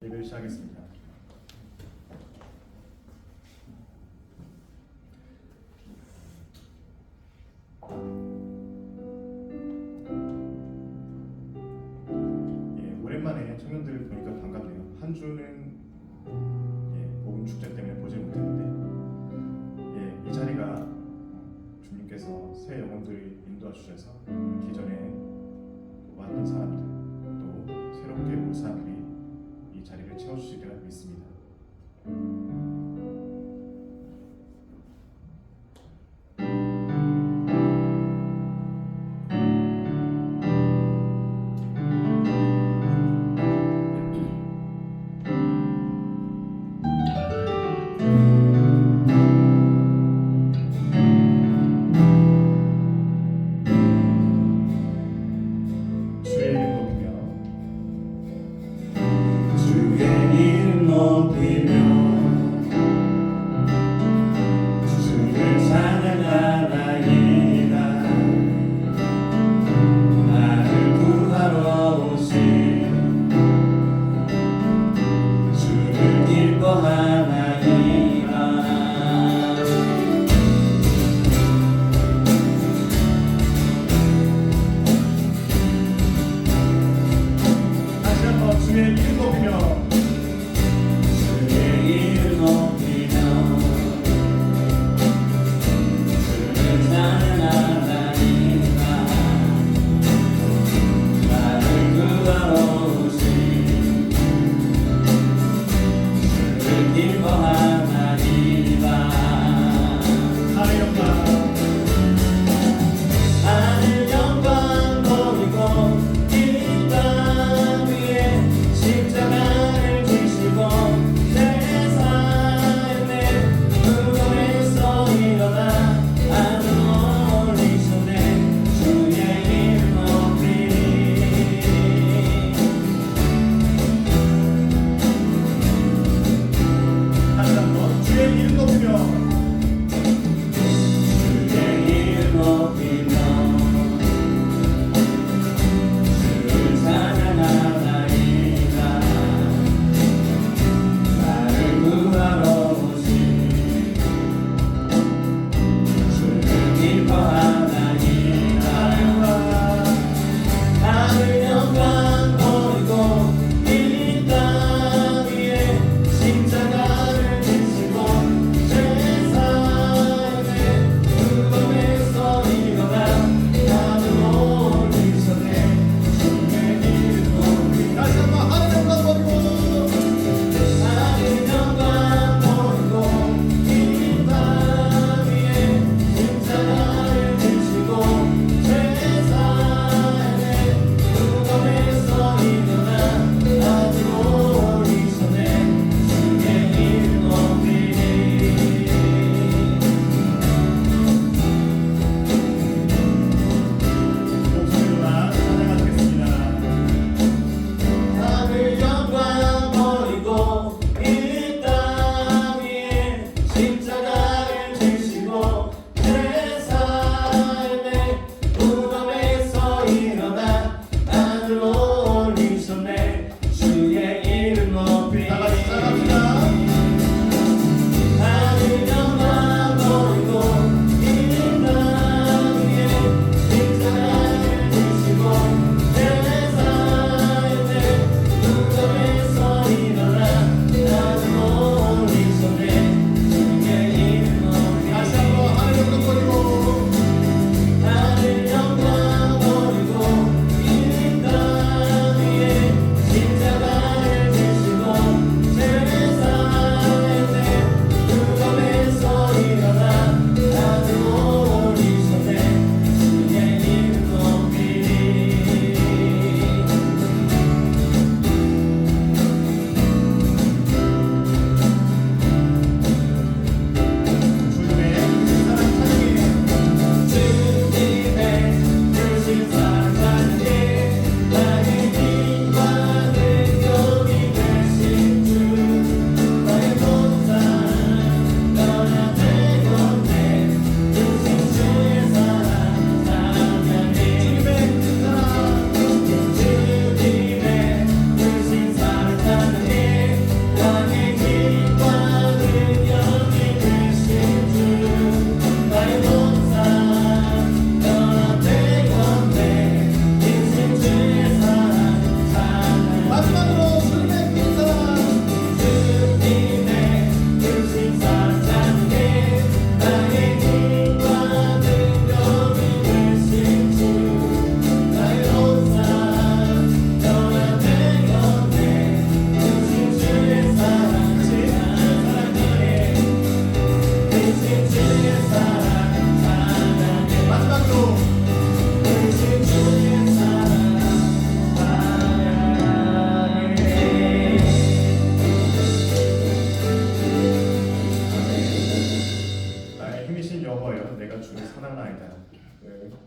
예배를 시작하겠습니다. 오랜만에 청년들을 보니까 반갑네요. 한 주는 복음 축제 때문에 보지 못했는데 이 자리가 주님께서 새 영혼들을 인도해 주셔서 기존에 왔던 사람들 또 새롭게 올 사람들이 이 자리를 채워주시리라 믿습니다. 주의 이름 높이며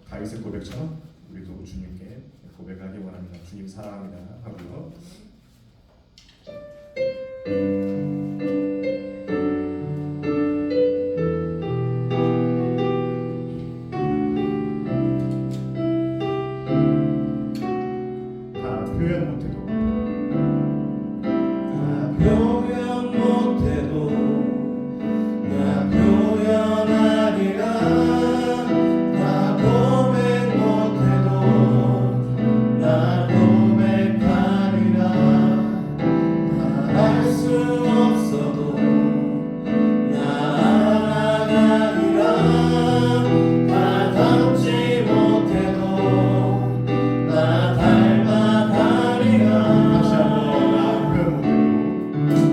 다윗의 고백처럼 우리도 주님께 고백하기 원합니다. 주님 사랑합니다 하고요. 다 표현 못해도 표현 못해도 나 표현하리라 나 고백 못해도 나 고백하리라 말할 수 없어도 나 알아가리라 다 닮지 못해도 나 닮아가리라 다시 한번 나 표현 못해도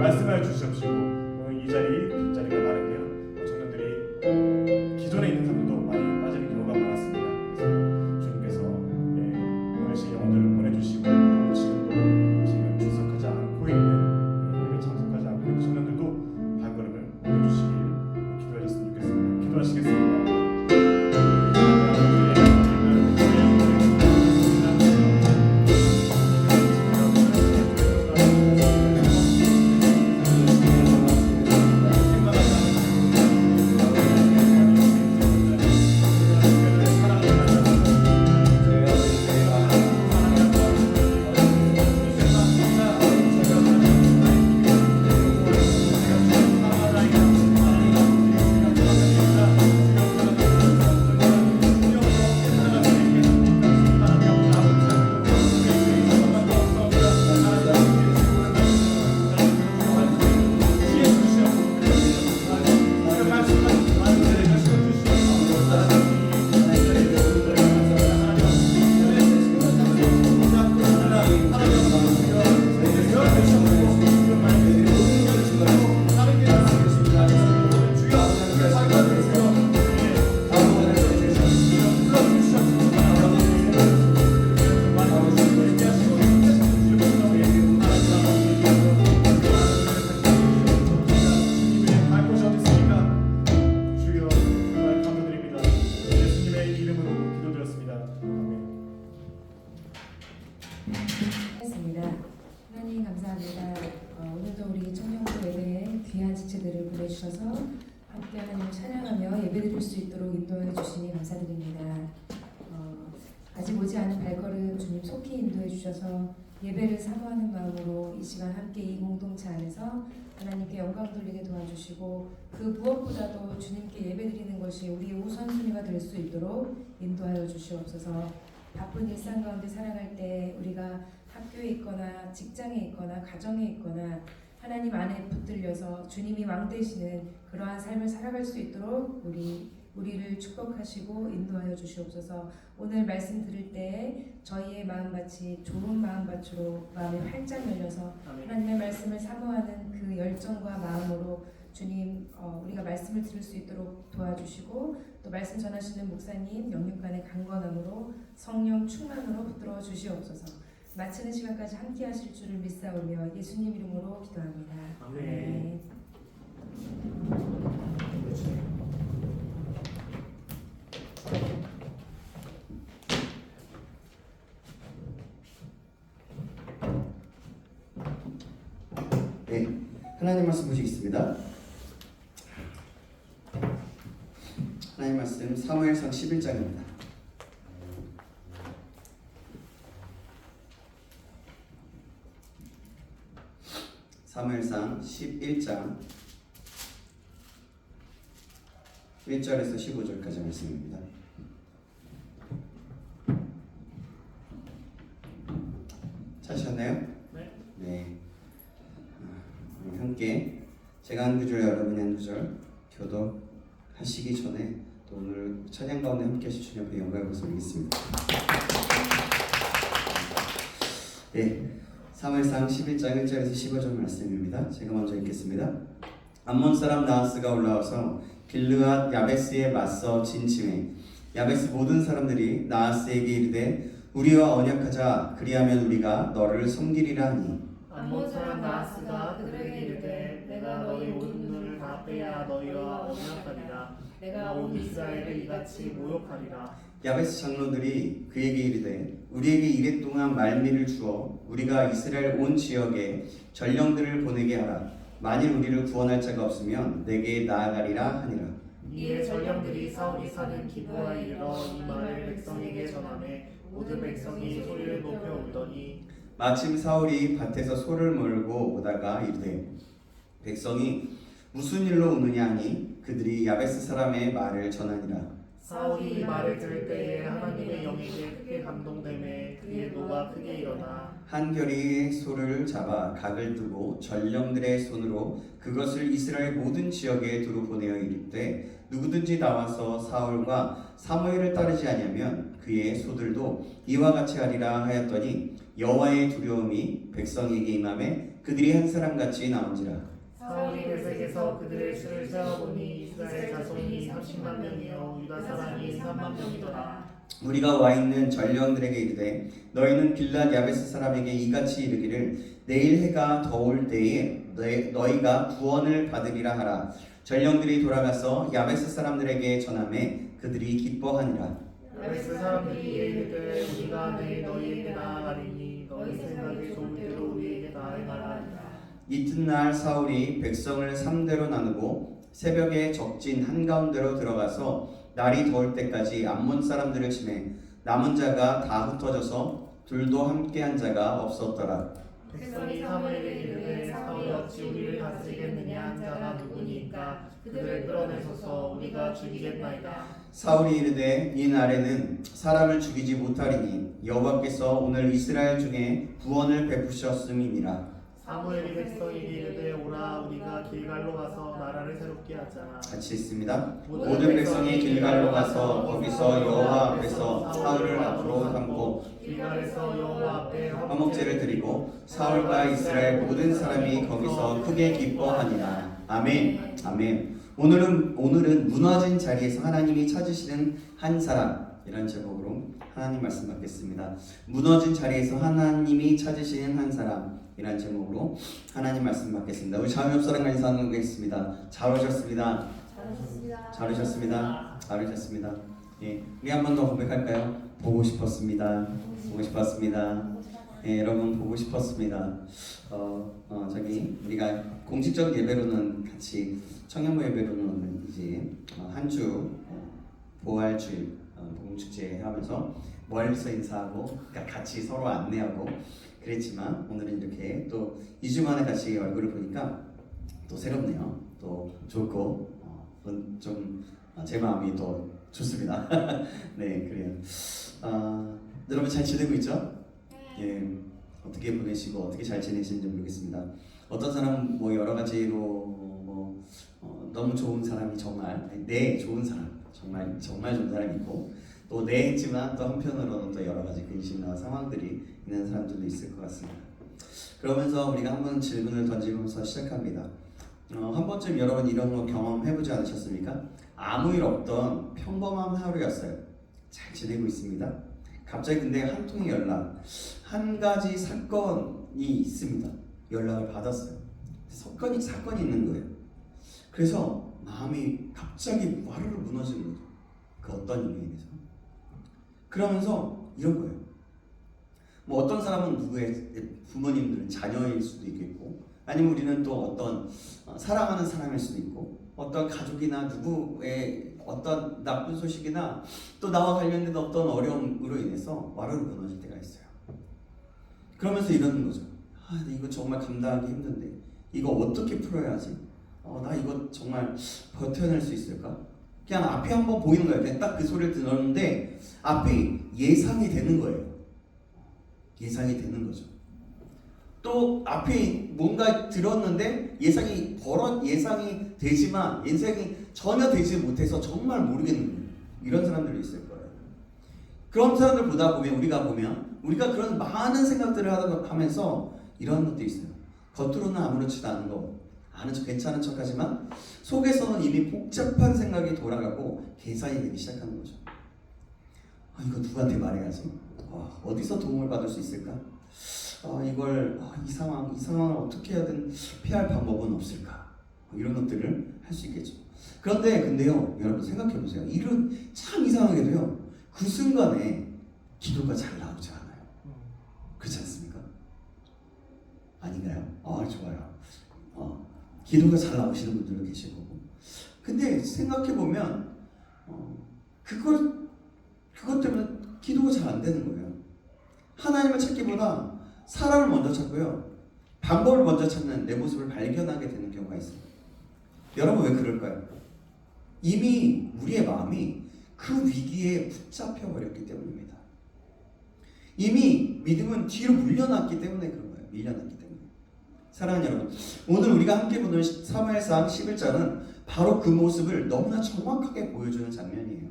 말씀하여 주시옵시고 이 자리 빈자리가 많은데요. 청년들이 기존에 있는 사람들도 많이 빠지는 경우가 많았습니다. 그래서 주님께서 오늘 신 영혼들을 보내주시고 또 지금 출석하지 않고 있는 예배 참석하지 않고 있는 청년들도 발걸음을 옮겨주시길 기도하셨으면 좋겠습니다. 기도하시겠습니다. 하나님 감사합니다. 오늘도 우리 청년부 예배에 귀한 지체들을 보내주셔서 함께 하나님을 찬양하며 예배드릴 수 있도록 인도해 주시니 감사드립니다. 아직 오지 않은 발걸음 주님 속히 인도해 주셔서 예배를 사모하는 마음으로 이 시간 함께 이 공동체 안에서 하나님께 영광 돌리게 도와주시고 그 무엇보다도 주님께 예배드리는 것이 우리의 우선순위가 될 수 있도록 인도하여 주시옵소서. 바쁜 일상 가운데 살아갈 때 우리가 학교에 있거나 직장에 있거나 가정에 있거나 하나님 안에 붙들려서 주님이 왕 되시는 그러한 삶을 살아갈 수 있도록 우리를 축복하시고 인도하여 주시옵소서. 오늘 말씀 들을 때 저희의 마음밭이 좋은 마음밭으로 마음이 활짝 열려서 하나님의 말씀을 사모하는 그 열정과 마음으로 주님 우리가 말씀을 들을 수 있도록 도와주시고 또 말씀 전하시는 목사님 영육간의 강건함으로 성령 충만으로 붙들어 주시옵소서. 마치는 시간까지 함께 하실 줄을 믿사오며 예수님 이름으로 기도합니다. 아멘. 네, 하나님 말씀 보시겠습니다. 하나님 말씀 사무엘상 11장입니다. 사무엘상 11장 1절에서 15절까지 말씀입니다. 찾으셨나요? 네. 우리 함께 제가 한 구절 여러분이 한 구절 교독하시기 전에 또 오늘 찬양 가운데 함께 하실 주님 앞에 영광의 박수 올리겠습니다. 네. 사무엘상 11장 1절에서 15절 말씀입니다. 제가 먼저 읽겠습니다. 암몬 사람 나하스가 올라와서 길르앗 야베스에 맞서 진침해 야베스 모든 사람들이 나하스에게 이르되 우리와 언약하자 그리하면 우리가 너를 섬기리라 하니 암몬 사람 나하스가 그들에게 이르되 내가 너희 모든 눈을 다 빼야 너희와 언약하리라. 내가 온 이스라엘을 이같이 모욕하리라. 야베스 장로들이 그에게 이르되 우리에게 이랫동안 말미를 주어 우리가 이스라엘 온 지역에 전령들을 보내게 하라. 만일 우리를 구원할 자가 없으면 내게 나아가리라 하니라. 이에 전령들이 사울이 사는 기브아에 이르러 이 말을 백성에게 전하매 모든 백성이 소리를 높여 울더니 마침 사울이 밭에서 소를 몰고 오다가 이르되 백성이 무슨 일로 우느냐 하니 그들이 야베스 사람의 말을 전하니라. 사울이 이 말을 들을 때에 하나님의 영에게 크게 감동되매 그의 노가 크게 일어나 한결이 소를 잡아 각을 두고 전령들의 손으로 그것을 이스라엘 모든 지역에 두루 보내어 이르되 누구든지 나와서 사울과 사무엘을 따르지 아니하면 그의 소들도 이와 같이 하리라 하였더니 여호와의 두려움이 백성에게 임하매 그들이 한 사람같이 나온지라. 사울이 배색에서 그들의 수를 세어보니 이스라엘 자손이 30만 명이요 유다 사람이 3만 명이더라. 우리가 와 있는 전령들에게 이르되 너희는 빌랏 야베스 사람에게 이같이 이르기를 내일 해가 더울 때에 너희가 구원을 받으리라 하라. 전령들이 돌아가서 야베스 사람들에게 전하매 그들이 기뻐하니라. 야베스 사람들이 이르되 우리가 내일 너희에게 나아가리니 너희 생각이 좋을 대로 우리에게 나아가라. 이튿날 사울이 백성을 3대로 나누고 새벽에 적진 한가운데로 들어가서 날이 더울 때까지 암몬 사람들을 치매 남은 자가 다 흩어져서 둘도 함께한 자가 없었더라. 백성이 사무엘에게 이르되 사울이 어찌 우리를 다스리겠느냐 한 자가 누구니까 그들을 끌어내소서 우리가 죽이겠나이다. 사울이 이르되 이 날에는 사람을 죽이지 못하리니 여호와께서 오늘 이스라엘 중에 구원을 베푸셨음이니라. 사무엘이 백성에게 이르되 오라 우리가 길갈로 가서 나라를 새롭게 하자. 같이 읽습니다. 모든 백성이 길갈로 가서 거기서 여호와 앞에서 사울을 앞으로 삼고 길갈에서 여호와 앞에 화목제를 드리고 사울과 이스라엘 모든 사람이 거기서 크게 기뻐하니라. 아멘. 아멘. 오늘은 무너진 자리에서 하나님이 찾으시는 한 사람, 이런 제목으로 하나님 말씀 받겠습니다. 무너진 자리에서 하나님이 찾으시는 한 사람, 이란 제목으로 하나님 말씀 받겠습니다. 우리 자매 옆사람과 인사 나누겠습니다. 잘 오셨습니다. 잘 오셨습니다. 잘 오셨습니다. 예, 우리 한 번 더 고백할까요? 보고 싶었습니다. 보고 싶었습니다. 예, 여러분 보고 싶었습니다. 저기 우리가 공식적 예배로는 같이 청년부 예배로는 이제 한 주 부활주일 복음축제 하면서 멀리서 인사하고 그러니까 같이 서로 안내하고 그랬지만 오늘은 이렇게 또 2주 만에 같이 얼굴을 보니까 또 새롭네요. 또 좋고 좀 제 마음이 더 좋습니다. 네, 그래요. 여러분 잘 지내고 있죠? 예, 어떻게 보내시고 어떻게 잘 지내시는지 모르겠습니다. 어떤 사람은 뭐 여러 가지로 너무 좋은 사람이 정말 좋은 사람 정말 좋은 사람이 있고 또 했지만 또 한편으로는 또 여러 가지 근심이나 상황들이 있는 사람들도 있을 것 같습니다. 그러면서 우리가 한번 질문을 던지면서 시작합니다. 한 번쯤 여러분 이런 거 경험해보지 않으셨습니까? 아무 일 없던 평범한 하루였어요. 잘 지내고 있습니다. 갑자기 근데 한 통의 연락, 한 가지 사건이 있습니다. 연락을 받았어요. 사건이 있는 거예요. 그래서 마음이 갑자기 와르르 무너지는 거죠. 그 어떤 일에 인해서. 그러면서 이런 거예요. 뭐 어떤 사람은 누구의 부모님들은 자녀일 수도 있겠고, 아니면 우리는 또 어떤 사랑하는 사람일 수도 있고, 어떤 가족이나 누구의 어떤 나쁜 소식이나 또 나와 관련된 어떤 어려움으로 인해서 와르르 무너질 때가 있어요. 그러면서 이러는 거죠. 이거 정말 감당하기 힘든데 이거 어떻게 풀어야지? 나 이거 정말 버텨낼 수 있을까? 그냥 앞에 한번 보이는 거예요. 그냥 딱 그 소리를 들었는데 앞이 예상이 되는 거예요. 예상이 되는 거죠. 또 앞에 뭔가 들었는데 예상이 되지만 예상이 전혀 되지 못해서 정말 모르겠는 거예요. 이런 사람들이 있을 거예요. 그런 사람들 보다 보면 우리가 그런 많은 생각들을 하면서 이런 것도 있어요. 겉으로는 아무렇지도 않은 거, 아는 척 괜찮은 척하지만 속에서는 이미 복잡한 생각이 돌아가고 계산이 되기 시작하는 거죠. 이거 누구한테 말해야지? 어디서 도움을 받을 수 있을까? 이 상황을 어떻게 하든 피할 방법은 없을까? 이런 것들을 할 수 있겠죠. 근데요, 여러분 생각해 보세요. 일은 참 이상하게도요, 그 순간에 기도가 잘 나오지 않아요. 그렇지 않습니까? 아닌가요? 좋아요. 기도가 잘 나오시는 분들도 계실 거고. 근데 생각해 보면 그것 때문에 기도가 잘 안 되는 거예요. 하나님을 찾기보다 사람을 먼저 찾고요, 방법을 먼저 찾는 내 모습을 발견하게 되는 경우가 있어요. 여러분 왜 그럴까요? 이미 우리의 마음이 그 위기에 붙잡혀 버렸기 때문입니다. 이미 믿음은 뒤로 물려놨기 때문에 그런 거예요. 밀려났기 때문에. 사랑하는 여러분, 오늘 우리가 함께 보는 사무엘상 11장은 바로 그 모습을 너무나 정확하게 보여주는 장면이에요.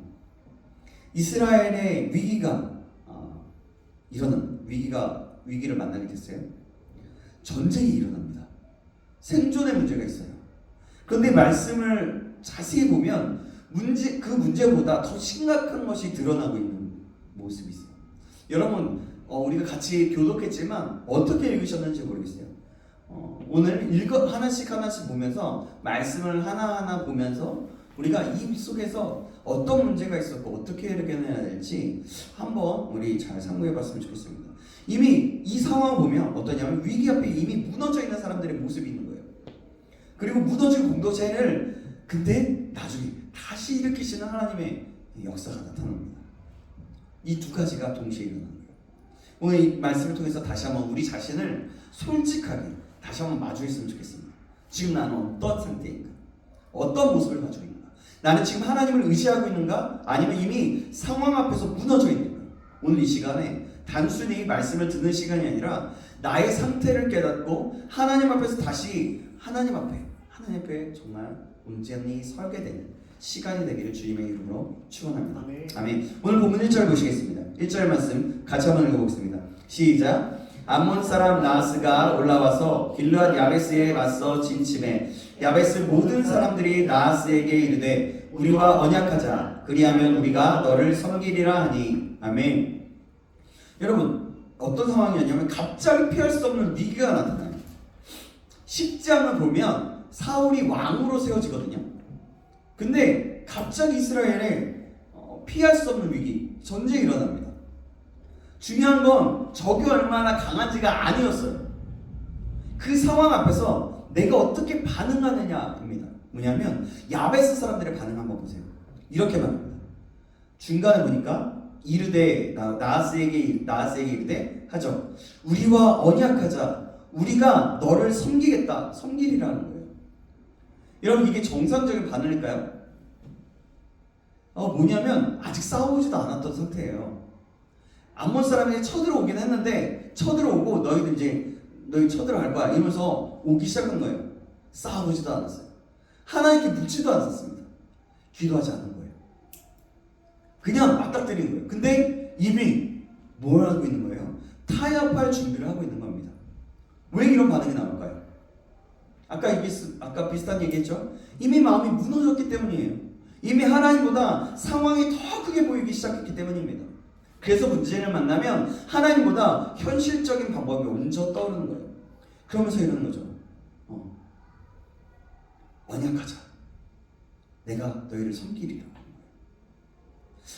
이스라엘의 위기가 위기를 만나게 됐어요. 전쟁이 일어납니다. 생존의 문제가 있어요. 그런데 말씀을 자세히 보면 그 문제보다 더 심각한 것이 드러나고 있는 모습이 있어요. 여러분, 우리가 같이 교독했지만 어떻게 읽으셨는지 모르겠어요. 오늘 하나씩 보면서 말씀을 하나하나 보면서 우리가 이 속에서 어떤 문제가 있었고 어떻게 해결해야 될지 한번 우리 잘 상고해봤으면 좋겠습니다. 이미 이 상황을 보면 어떠냐면 위기 앞에 이미 무너져 있는 사람들의 모습이 있는 거예요. 그리고 무너진 공동체를 근데 나중에 다시 일으키시는 하나님의 역사가 나타납니다. 이 두 가지가 동시에 일어나는 거예요. 오늘 이 말씀을 통해서 다시 한번 우리 자신을 솔직하게 다시 한번 마주했으면 좋겠습니다. 지금 나는 어떤 상태인가? 어떤 모습을 가지고 있는가? 나는 지금 하나님을 의지하고 있는가? 아니면 이미 상황 앞에서 무너져 있는가? 오늘 이 시간에 단순히 말씀을 듣는 시간이 아니라 나의 상태를 깨닫고 하나님 앞에서 다시 하나님 앞에 정말 온전히 설게 되는 시간이 되기를 주님의 이름으로 축원합니다. 아멘. 오늘 본문 1절 보시겠습니다. 1절 말씀 같이 한번 읽어보겠습니다. 시작. 암몬 사람 나하스가 올라와서 길르앗 야베스에 맞서 진침해 야베스 모든 사람들이 나하스에게 이르되 우리와 언약하자 그리하면 우리가 너를 섬기리라 하니. 아멘. 여러분, 어떤 상황이었냐면 갑자기 피할 수 없는 위기가 나타나요. 10장을 보면 사울이 왕으로 세워지거든요. 근데 갑자기 이스라엘에 피할 수 없는 위기, 전쟁이 일어납니다. 중요한 건 적이 얼마나 강한지가 아니었어요. 그 상황 앞에서 내가 어떻게 반응하느냐입니다. 뭐냐면 야베스 사람들의 반응 한번 보세요. 이렇게 말합니다. 중간에 보니까 이르되 나하스에게 이르되 하죠. 우리와 언약하자. 우리가 너를 섬기리라는 거예요. 여러분, 이게 정상적인 반응일까요? 뭐냐면 아직 싸우지도 않았던 상태예요. 암몬 사람이 쳐들어오긴 했는데 쳐들어오고 너희 쳐들어갈 거야 이러면서 오기 시작한 거예요. 싸우지도 않았어요. 하나님께 묻지도 않았습니다. 기도하지 않은 거예요. 그냥 맞닥뜨린 거예요. 근데 이미 뭘 하고 있는 거예요? 타협할 준비를 하고 있는 겁니다. 왜 이런 반응이 나올까요? 아까 비슷한 얘기했죠? 이미 마음이 무너졌기 때문이에요. 이미 하나님보다 상황이 더 크게 보이기 시작했기 때문입니다. 그래서 문제를 만나면 하나님보다 현실적인 방법이 먼저 떠오르는 거예요. 그러면서 이러는 거죠. 언약하자. 내가 너희를 섬기리라.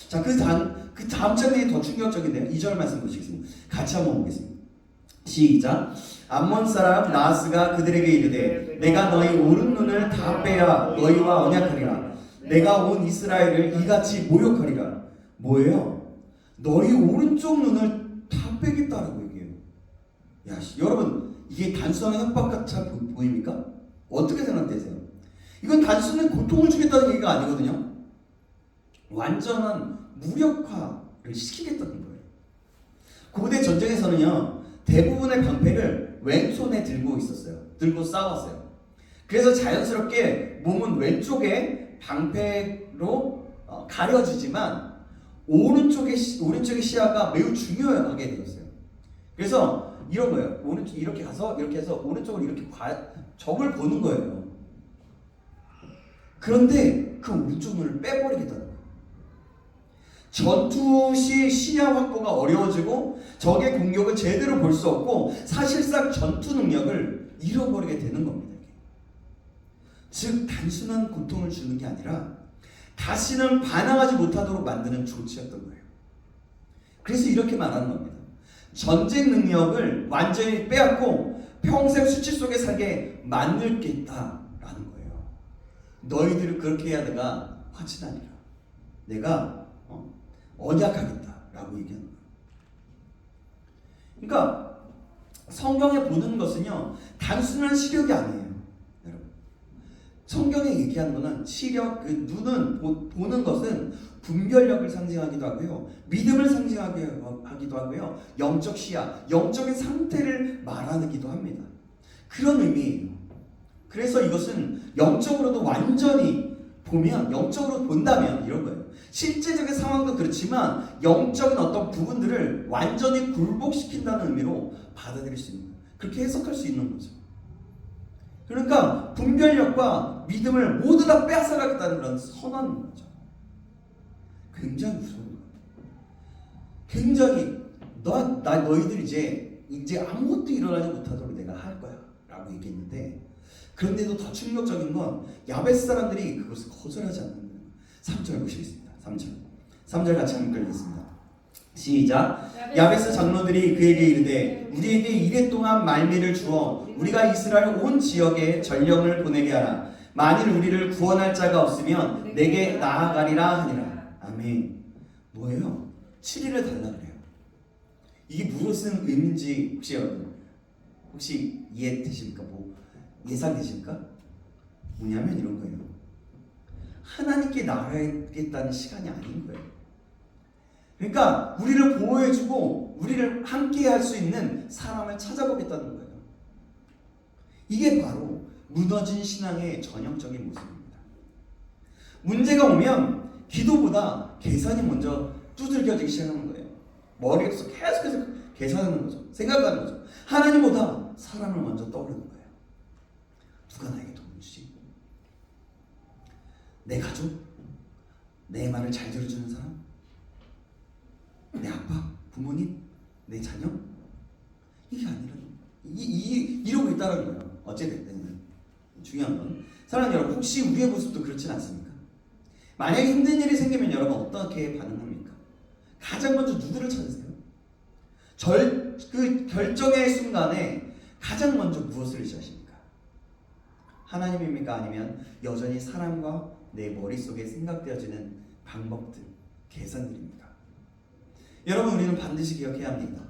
자, 그 다음 장면이 더 충격적인데요. 2절 말씀 보시겠습니다. 같이 한번 보겠습니다. 시작. 암몬 사람 나하스가 그들에게 이르되 내가 너희 오른 눈을 다 빼야 너희와 언약하리라. 내가 온 이스라엘을 이같이 모욕하리라. 뭐예요? 너희 오른쪽 눈을 다 빼겠다라고 얘기해요. 여러분, 이게 단순한 협박 같이 보입니까? 어떻게 생각되세요? 이건 단순히 고통을 주겠다는 얘기가 아니거든요. 완전한 무력화를 시키겠다는 거예요. 고대 전쟁에서는요, 대부분의 방패를 왼손에 들고 있었어요. 들고 싸웠어요. 그래서 자연스럽게 몸은 왼쪽에 방패로 가려지지만 오른쪽의 시야가 매우 중요하게 되었어요. 그래서 이런 거예요. 오른쪽 이렇게 가서 이렇게 해서 오른쪽을 이렇게 적을 보는 거예요. 그런데 그 오른쪽 눈을 빼버리겠다는 거예요. 전투 시 시야 확보가 어려워지고 적의 공격을 제대로 볼 수 없고 사실상 전투 능력을 잃어버리게 되는 겁니다. 즉 단순한 고통을 주는 게 아니라 다시는 반항하지 못하도록 만드는 조치였던 거예요. 그래서 이렇게 말하는 겁니다. 전쟁 능력을 완전히 빼앗고 평생 수치 속에 살게 만들겠다라는 거예요. 너희들을 그렇게 해야 내가 화친하리라. 내가 언약하겠다라고 얘기하는 거예요. 그러니까 성경에 보는 것은요, 단순한 시력이 아니에요. 여러분, 성경에 얘기하는 거는 시력, 그 눈은 보는 것은 분별력을 상징하기도 하고요, 믿음을 상징하기도 하고요, 영적 시야, 영적인 상태를 말하기도 합니다. 그런 의미예요. 그래서 이것은 영적으로도 완전히 보면, 영적으로 본다면 이런 거예요. 실제적인 상황도 그렇지만 영적인 어떤 부분들을 완전히 굴복시킨다는 의미로 받아들일 수 있는 거예요. 그렇게 해석할 수 있는 거죠. 그러니까 분별력과 믿음을 모두 다 빼앗아가겠다는 그런 선언인 거죠. 굉장히 무서운 거예요. 굉장히 너희들 이제 아무것도 일어나지 못하도록 내가 할 거야 라고 얘기했는데, 그런데도 더 충격적인 건 야베스 사람들이 그것을 거절하지 않는 거예요. 3절 보시겠습니다. 3절 같이 한번 읽겠습니다. 시작. 야베스 장로들이 그에게 이르되 우리에게 이래 동안 말미를 주어 우리가 이스라엘 온 지역에 전령을 보내게 하라. 만일 우리를 구원할 자가 없으면 내게 나아가리라 하니라. 아멘. 뭐예요? 7일을 달라 그래요. 이게 무슨 의미인지 혹시 이해되십니까? 뭐 예상되십니까? 뭐냐면 이런 거예요. 하나님께 나아가겠다는 시간이 아닌 거예요. 그러니까 우리를 보호해주고 우리를 함께 할 수 있는 사람을 찾아보겠다는 거예요. 이게 바로 무너진 신앙의 전형적인 모습입니다. 문제가 오면 기도보다 계산이 먼저 두들겨지기 시작하는 거예요. 머리에서 계속해서 계산하는 거죠. 생각하는 거죠. 하나님보다 사람을 먼저 떠오르는 거예요. 누가 나에게 도움을 주지? 내 가족? 내 말을 잘 들어주는 사람? 내 아빠? 부모님? 내 자녀? 이게 아니라 이러고 있다는 거예요. 어찌됐든 중요한 건 사랑하는 여러분, 혹시 우리의 모습도 그렇진 않습니까? 만약에 힘든 일이 생기면 여러분 어떻게 반응합니까? 가장 먼저 누구를 찾으세요? 그 결정의 순간에 가장 먼저 무엇을 의지하십니까? 하나님입니까? 아니면 여전히 사람과 내 머릿속에 생각되어지는 방법들, 계산들입니까? 여러분, 우리는 반드시 기억해야 합니다.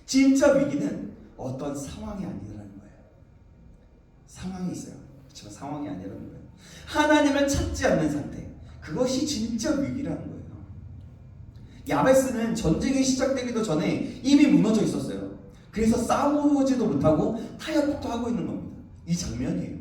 진짜 위기는 어떤 상황이 아니라는 거예요. 상황이 있어요. 그렇지만 상황이 아니라는 거예요. 하나님을 찾지 않는 상태, 그것이 진짜 위기라는 거예요. 야베스는 전쟁이 시작되기도 전에 이미 무너져 있었어요. 그래서 싸우지도 못하고 타협도 하고 있는 겁니다. 이 장면이에요.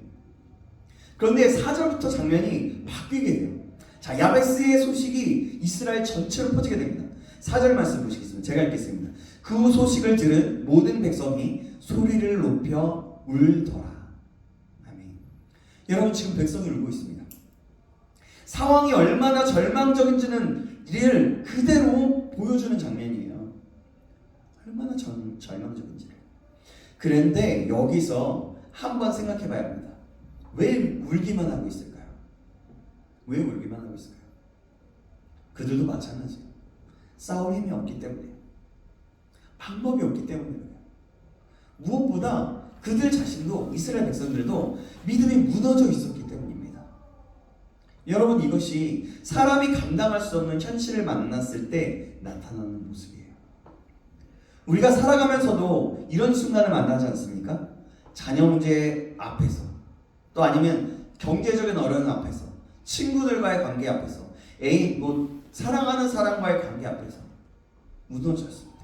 그런데 4절부터 장면이 바뀌게 돼요. 자, 야베스의 소식이 이스라엘 전체로 퍼지게 됩니다. 4절 말씀 보시겠습니다. 제가 읽겠습니다. 그 소식을 들은 모든 백성이 소리를 높여 울더라. 아멘. 여러분, 지금 백성이 울고 있습니다. 상황이 얼마나 절망적인지는 이를 그대로 보여주는 장면이에요. 얼마나 절망적인지를. 그런데 여기서 한번 생각해 봐야 합니다. 왜 울기만 하고 있을까요? 왜 울기만 하고 있을까요? 그들도 마찬가지예요. 싸울 힘이 없기 때문이에요. 방법이 없기 때문이에요. 무엇보다 그들 자신도, 이스라엘 백성들도 믿음이 무너져 있었기 때문입니다. 여러분, 이것이 사람이 감당할 수 없는 현실을 만났을 때 나타나는 모습이에요. 우리가 살아가면서도 이런 순간을 만나지 않습니까? 자녀 문제 앞에서, 또 아니면 경제적인 어려움 앞에서, 친구들과의 관계 앞에서, 사랑하는 사람과의 관계 앞에서 무너졌습니다.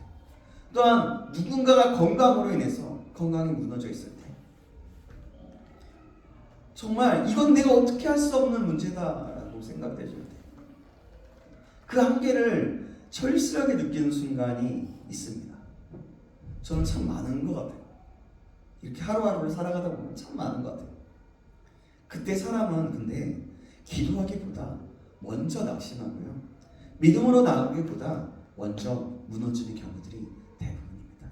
또한 누군가가 건강으로 인해서 건강이 무너져 있을 때, 정말 이건 내가 어떻게 할 수 없는 문제다라고 생각되실 때, 그 한계를 절실하게 느끼는 순간이 있습니다. 저는 참 많은 것 같아요. 이렇게 하루하루를 살아가다 보면 참 많은 것 같아요. 그때 사람은 근데 기도하기보다 먼저 낙심하고요, 믿음으로 나가기보다 먼저 무너지는 경우들이 대부분입니다.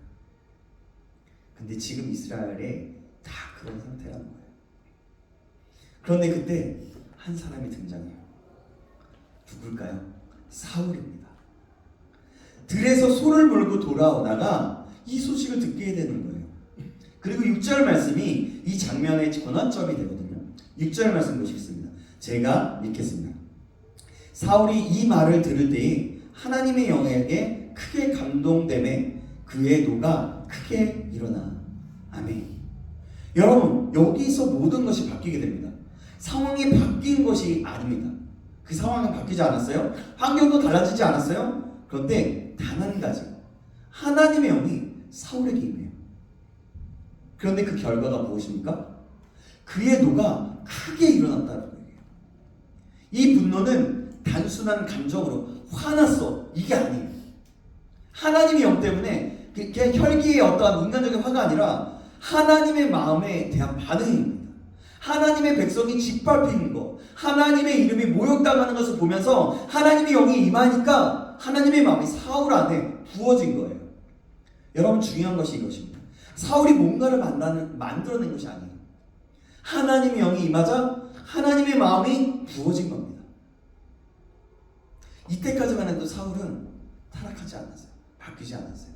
근데 지금 이스라엘에 다 그런 상태라는 거예요. 그런데 그때 한 사람이 등장해요. 누굴까요? 사울입니다. 들에서 소를 몰고 돌아오다가 이 소식을 듣게 되는 거예요. 그리고 6절 말씀이 이 장면의 전환점이 되거든요. 6절 말씀 보시겠습니다. 제가 읽겠습니다. 사울이 이 말을 들을 때에 하나님의 영에게 크게 감동되매 그의 노가 크게 일어나. 아멘. 여러분, 여기서 모든 것이 바뀌게 됩니다. 상황이 바뀐 것이 아닙니다. 그 상황은 바뀌지 않았어요. 환경도 달라지지 않았어요. 그런데 단 한 가지, 하나님의 영이 사울에게 임해요. 그런데 그 결과가 무엇입니까? 그의 노가 크게 일어났다는 거예요. 이 분노는 단순한 감정으로 화났어, 이게 아니에요. 하나님의 영 때문에 그냥 혈기의 어떠한 인간적인 화가 아니라 하나님의 마음에 대한 반응입니다. 하나님의 백성이 짓밟히는 것, 하나님의 이름이 모욕당하는 것을 보면서 하나님의 영이 임하니까 하나님의 마음이 사울 안에 부어진 거예요. 여러분, 중요한 것이 이것입니다. 사울이 뭔가를 만들어낸 것이 아니에요. 하나님의 영이 임하자 하나님의 마음이 부어진 겁니다. 이때까지만 해도 사울은 타락하지 않았어요. 바뀌지 않았어요.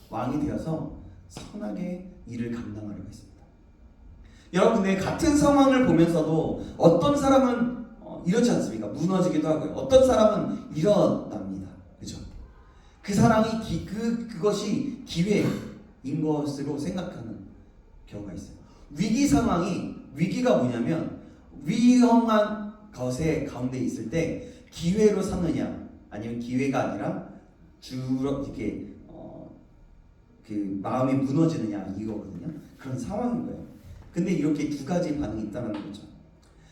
왕이 되어서 선하게 일을 감당하려고 했습니다. 여러분, 근데 같은 상황을 보면서도 어떤 사람은 이렇지 않습니까? 무너지기도 하고요. 어떤 사람은 일어납니다. 그죠? 그 사람이 그것이 기회인 것으로 생각하는 경우가 있어요. 위기가 뭐냐면 위험한 것에 가운데 있을 때 기회로 삼느냐, 아니면 기회가 아니라 주로 이렇게 그 마음이 무너지느냐, 이거거든요. 그런 상황인 거예요. 근데 이렇게 두 가지 반응이 있다는 거죠.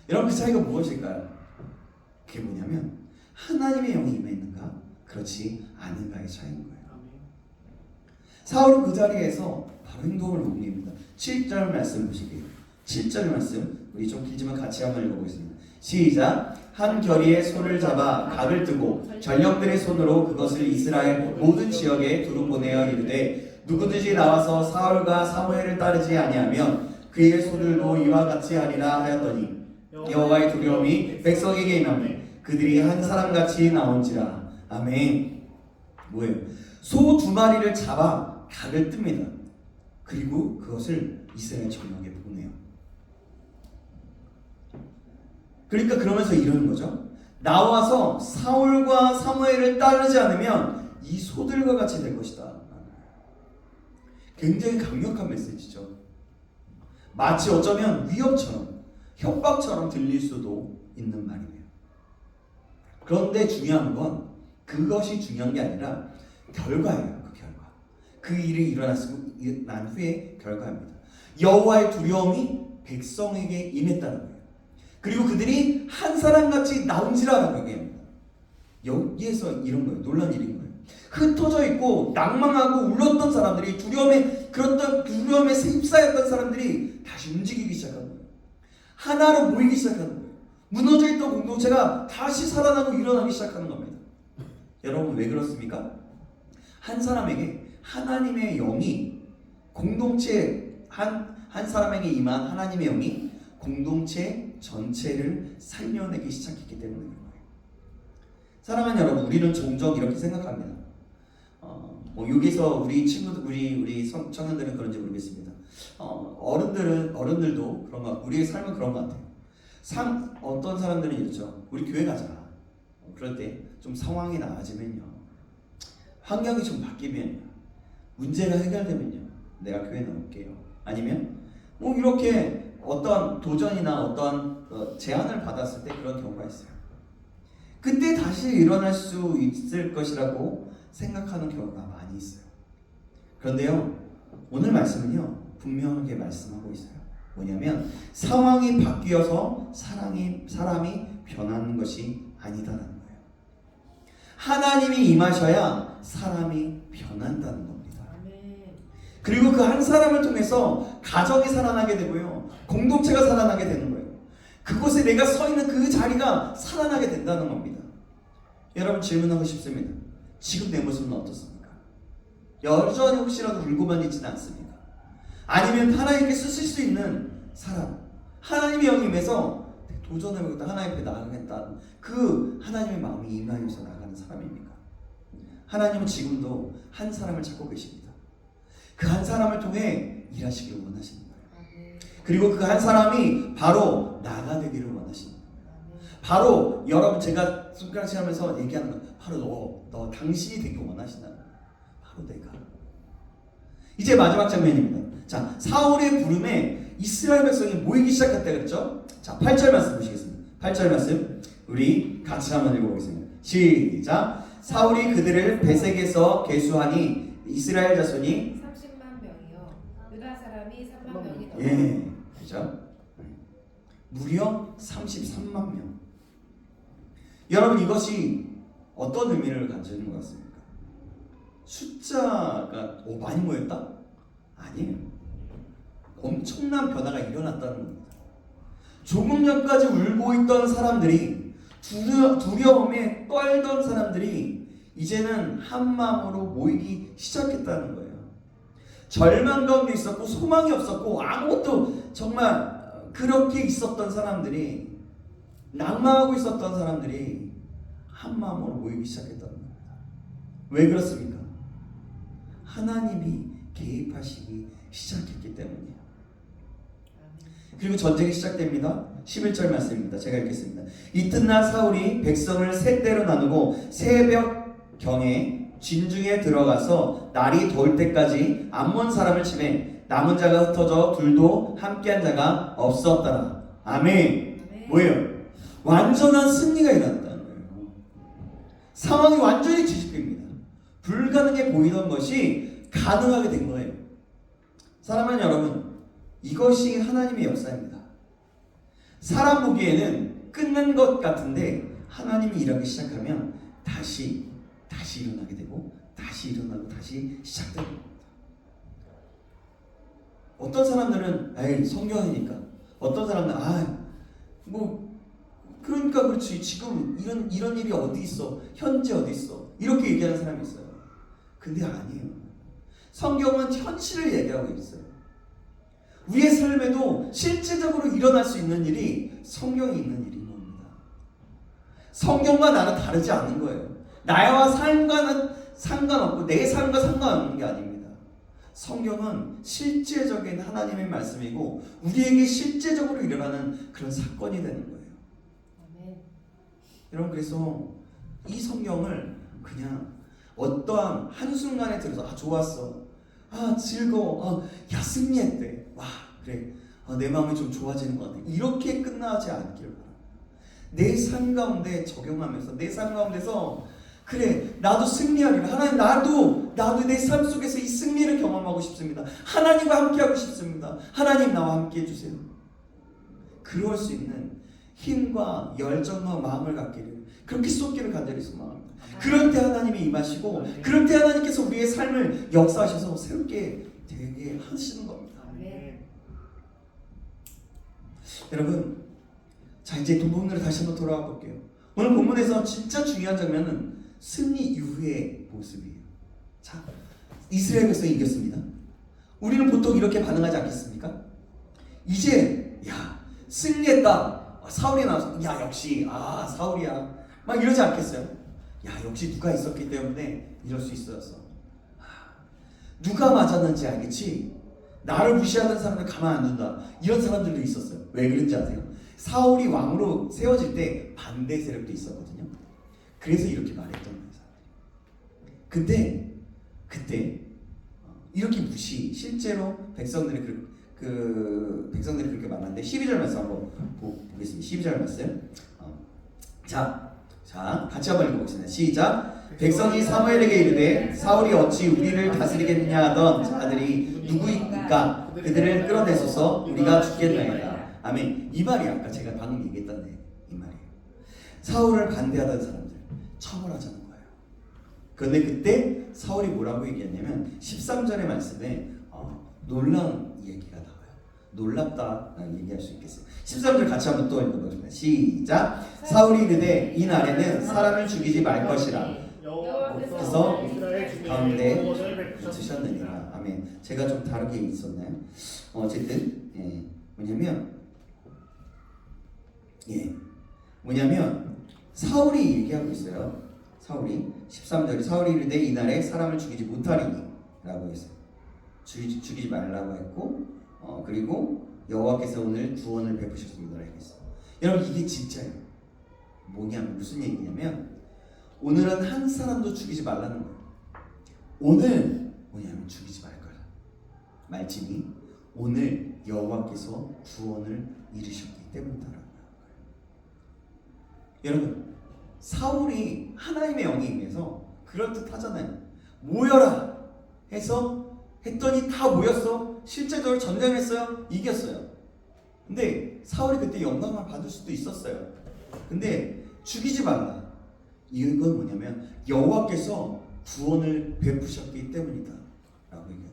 여러분, 그 차이가 무엇일까요? 그게 뭐냐면 하나님의 영이 임했는가, 그렇지 않은가의 차이인 거예요. 사울은 그 자리에서 바로 행동을 옮깁니다. 7절 말씀 보시게요. 7절 말씀 우리 좀 길지만 같이 한번 읽어보겠습니다. 시작. 한 결의에 손을 잡아 각을 뜨고 전령들의 손으로 그것을 이스라엘 모든 지역에 두루 보내어 이르되 누구든지 나와서 사울과 사무엘을 따르지 아니하면 그의 소들도 이와 같이 하리라 하였더니 여호와의 두려움이 백성에게 임하매 그들이 한 사람같이 나온지라. 아멘. 뭐예요? 소 2마리를 잡아 각을 뜹니다. 그리고 그것을 이스라엘 전역에 보내요. 그러니까 그러면서 이러는 거죠. 나와서 사울과 사무엘을 따르지 않으면 이 소들과 같이 될 것이다. 굉장히 강력한 메시지죠. 마치 어쩌면 위협처럼, 협박처럼 들릴 수도 있는 말이에요. 그런데 중요한 건 그것이 중요한 게 아니라 결과예요. 그 결과. 그 일이 일어난 후의 결과입니다. 여호와의 두려움이 백성에게 임했다는 거예요. 그리고 그들이 한 사람같이 나온지라라고 얘기합니다. 여기에서 이런 거예요. 놀란 일인 거예요. 흩어져 있고 낭망하고 울었던 사람들이 두려움에 휩싸였던 사람들이 다시 움직이기 시작하는 거예요. 하나로 모이기 시작하는 거예요. 무너져 있던 공동체가 다시 살아나고 일어나기 시작하는 겁니다. 여러분, 왜 그렇습니까? 한 사람에게 하나님의 영이 공동체 한 사람에게 임한 하나님의 영이 공동체 전체를 살려내기 시작했기 때문인 거예요. 사랑하는 여러분, 우리는 종종 이렇게 생각합니다. 여기서 우리 친구들, 우리 청년들은 그런지 모르겠습니다. 어른들도 그런 것, 우리의 삶은 그런 것 같아요. 어떤 사람들은 이렇죠. 우리 교회 가자. 그럴 때 좀 상황이 나아지면요, 환경이 좀 바뀌면요, 문제가 해결되면요, 내가 교회 나올게요. 아니면 이렇게 어떤 도전이나 어떤 제안을 받았을 때 그런 경우가 있어요. 그때 다시 일어날 수 있을 것이라고 생각하는 경우가 많이 있어요. 그런데요, 오늘 말씀은요, 분명하게 말씀하고 있어요. 뭐냐면 상황이 바뀌어서 사람이 변하는 것이 아니다라는 거예요. 하나님이 임하셔야 사람이 변한다는 겁니다. 그리고 그 한 사람을 통해서 가정이 살아나게 되고요, 공동체가 살아나게 되는 거예요. 그곳에 내가 서 있는 그 자리가 살아나게 된다는 겁니다. 여러분, 질문하고 싶습니다. 지금 내 모습은 어떻습니까? 여전히 혹시라도 울고만 있지는 않습니까? 아니면 하나님께 쓰실 수 있는 사람, 하나님의 영이 임해서 도전해보겠다, 하나님 앞에 나아가겠다, 그 하나님의 마음이 임하여서 나가는 사람입니까? 하나님은 지금도 한 사람을 찾고 계십니다. 그 한 사람을 통해 일하시기를 원하시는 거예요. 그리고 그 한 사람이 바로 나가 되기를 원하시는 거예요. 바로 여러분, 제가 손가락질 하면서 얘기하는 건 바로 너 당신이 되길 원하신다는 거예요. 바로 내가. 이제 마지막 장면입니다. 자, 사울의 부름에 이스라엘 백성이 모이기 시작했다 그랬죠? 자, 8절 말씀 보시겠습니다. 8절 말씀 우리 같이 한번 읽어보겠습니다. 시작. 사울이 그들을 베색에서 계수하니 이스라엘 자손이 30만 명이요. 유다 사람이 3만 명이 더. 예, 그죠? 무려 33만 명. 여러분, 이것이 어떤 의미를 가지는 것 같습니까? 숫자가 많이 모였다? 아니에요. 엄청난 변화가 일어났다는 겁니다. 조금 전까지 울고 있던 사람들이, 두려움에 떨던 사람들이 이제는 한 마음으로 모이기 시작했다는 거예요. 절망 가운데 있었고 소망이 없었고 아무것도 정말 그렇게 있었던 사람들이, 낭망하고 있었던 사람들이 한 마음으로 모이기 시작했다는 겁니다. 왜 그렇습니까? 하나님이 개입하시기 시작했기 때문이에요. 그리고 전쟁이 시작됩니다. 11절 말씀입니다. 제가 읽겠습니다. 이튿날 사울이 백성을 세 때로 나누고 새벽경에 진중에 들어가서 날이 더울 때까지 암몬 사람을 치매 남은 자가 흩어져 둘도 함께한 자가 없었더라. 아멘. 뭐예요? 완전한 승리가 일어났다는 거예요. 상황이 완전히 뒤집힙니다. 불가능해 보이던 것이 가능하게 된 거예요. 사랑하는 여러분, 이것이 하나님의 역사입니다. 사람 보기에는 끝난 것 같은데 하나님이 일하기 시작하면 다시 일어나게 되고 다시 일어나고 다시 시작되는 겁니다. 어떤 사람들은 에이 성경이니까, 어떤 사람들은 그러니까 그렇지, 지금 이런 일이 어디 있어, 현재 어디 있어, 이렇게 얘기하는 사람이 있어요. 근데 아니에요. 성경은 현실을 얘기하고 있어요. 우리의 삶에도 실제적으로 일어날 수 있는 일이 성경에 있는 일인 겁니다. 성경과 나는 다르지 않은 거예요. 나와 삶과는 상관없고 내 삶과 상관없는 게 아닙니다. 성경은 실제적인 하나님의 말씀이고 우리에게 실제적으로 일어나는 그런 사건이 되는 거예요. 여러분, 그래서 이 성경을 그냥 어떠한 한순간에 들어서 좋았어, 즐거워, 야 승리했대, 와 그래, 내 마음이 좀 좋아지는 것 같아, 이렇게 끝나지 않길 바랍니다. 내 삶 가운데 적용하면서 내 삶 가운데서 그래 나도 승리하리라, 하나님 나도 내 삶 속에서 이 승리를 경험하고 싶습니다. 하나님과 함께하고 싶습니다. 하나님 나와 함께 해주세요. 그럴 수 있는 힘과 열정과 마음을 갖기를, 그렇게 쏟기를 간절히 소망합니다. 그럴 때 하나님이 임하시고 그럴 때 하나님께서 우리의 삶을 역사하셔서 새롭게 되게 하시는 겁니다. 여러분, 자 이제 본문으로 다시 한번 돌아가 볼게요. 오늘 본문에서 진짜 중요한 장면은 승리 이후의 모습이에요. 자, 이스라엘 백성이 이겼습니다. 우리는 보통 이렇게 반응하지 않겠습니까? 이제 승리했다, 사울이 나와서 역시 사울이야 막 이러지 않겠어요? 역시 누가 있었기 때문에 이럴 수 있었어. 누가 맞았는지 알겠지? 나를 무시하는 사람들 가만 안 둔다, 이런 사람들도 있었어요. 왜 그런지 아세요? 사울이 왕으로 세워질 때 반대 세력도 있었거든요. 그래서 이렇게 말했던 거예요. 근데 그때 이렇게 실제로 백성들이 백성들이 그렇게 말하는데 12절 말씀 한번 보겠습니다. 12절 말씀. 자, 같이 한번 읽어보겠습니다. 시작. 백성이 사무엘에게 이르되 사울이 어찌 우리를 다스리겠느냐 하던 자들이 누구이까 그들을 끌어내소서, 우리가 죽겠나이다. 아멘. 이 말이 아까 제가 방금 얘기했던 이 말이에요. 사울을 반대하던 사람들 처벌하자는 거예요. 그런데 그때 사울이 뭐라고 얘기했냐면 13절의 말씀에 놀라운 얘기가 나와요. 놀랍다라는 얘기할 수 있겠어요. 13절 같이 한번 또 읽어보겠습니다. 시작. 사울이 이르되 이 날에는 사람을 죽이지 말 것이라 그래서 가운데 붙으셨느니라. 아멘. 제가 좀 다르게 있었나요? 어쨌든 뭐냐면 사울이 얘기하고 있어요. 사울이 13절에 사울이 이르되 이날에 사람을 죽이지 못하리니 라고 했어요. 죽이지 말라고 했고 그리고 여호와께서 오늘 구원을 베푸셨습니다 했어요. 여러분, 이게 진짜예요. 무슨 얘기냐면 오늘은 한 사람도 죽이지 말라는 거예요. 오늘 죽이지 말 거야. 말씀이 오늘 여호와께서 구원을 이루셨기 때문이다라는 거예요. 여러분, 사울이 하나님의 영에 임해서 그럴듯 하잖아요. 모여라 했더니 다 모였어. 실제적으로 전쟁했어요. 이겼어요. 근데 사울이 그때 영광을 받을 수도 있었어요. 근데 죽이지 말라, 이건 뭐냐면 여호와께서 구원을 베푸셨기 때문이다 라고 얘기해요.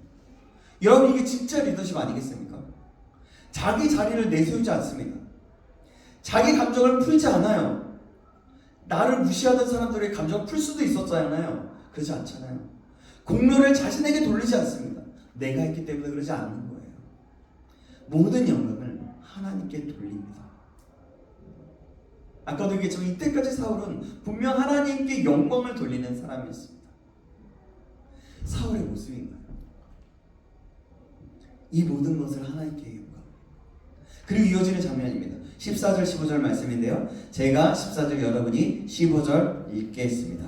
여러분, 이게 진짜 리더십 아니겠습니까? 자기 자리를 내세우지 않습니다. 자기 감정을 풀지 않아요. 나를 무시하던 사람들의 감정을 풀 수도 있었잖아요. 그러지 않잖아요. 공로를 자신에게 돌리지 않습니다. 내가 했기 때문에 그러지 않는 거예요. 모든 영광을 하나님께 돌립니다. 아까도 얘기했지만 이때까지 사울은 분명 하나님께 영광을 돌리는 사람이었습니다. 사울의 모습인가요? 이 모든 것을 하나님께 영광. 그리고 이어지는 장면입니다. 14절 15절 말씀인데요. 제가 14절 여러분이 15절 읽겠습니다.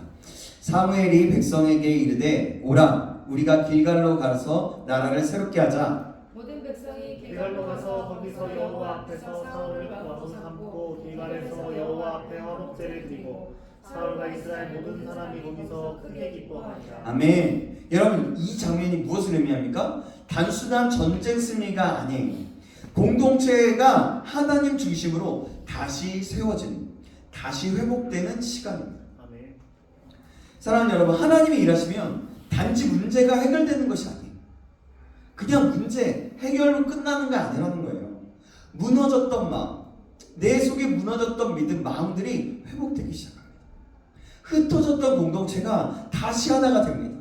사무엘이 백성에게 이르되 오라 우리가 길갈로 가서 나라를 새롭게 하자. 모든 백성이 길갈로 가서 거기서 여호와 앞에서 사울을 구하고 삼고 길갈에서 여호와 앞에 화목제를 드리고 사울과 이스라엘 모든 사람이 거기서 크게 기뻐하니라. 아멘. 여러분 이 장면이 무엇을 의미합니까? 단순한 전쟁 승리가 아니에요. 공동체가 하나님 중심으로 다시 세워지는, 다시 회복되는 시간입니다. 아멘. 사랑하는 여러분, 하나님이 일하시면 단지 문제가 해결되는 것이 아니에요. 그냥 문제 해결로 끝나는 게 아니라는 거예요. 무너졌던 마음, 내 속에 무너졌던 믿음, 마음들이 회복되기 시작합니다. 흩어졌던 공동체가 다시 하나가 됩니다.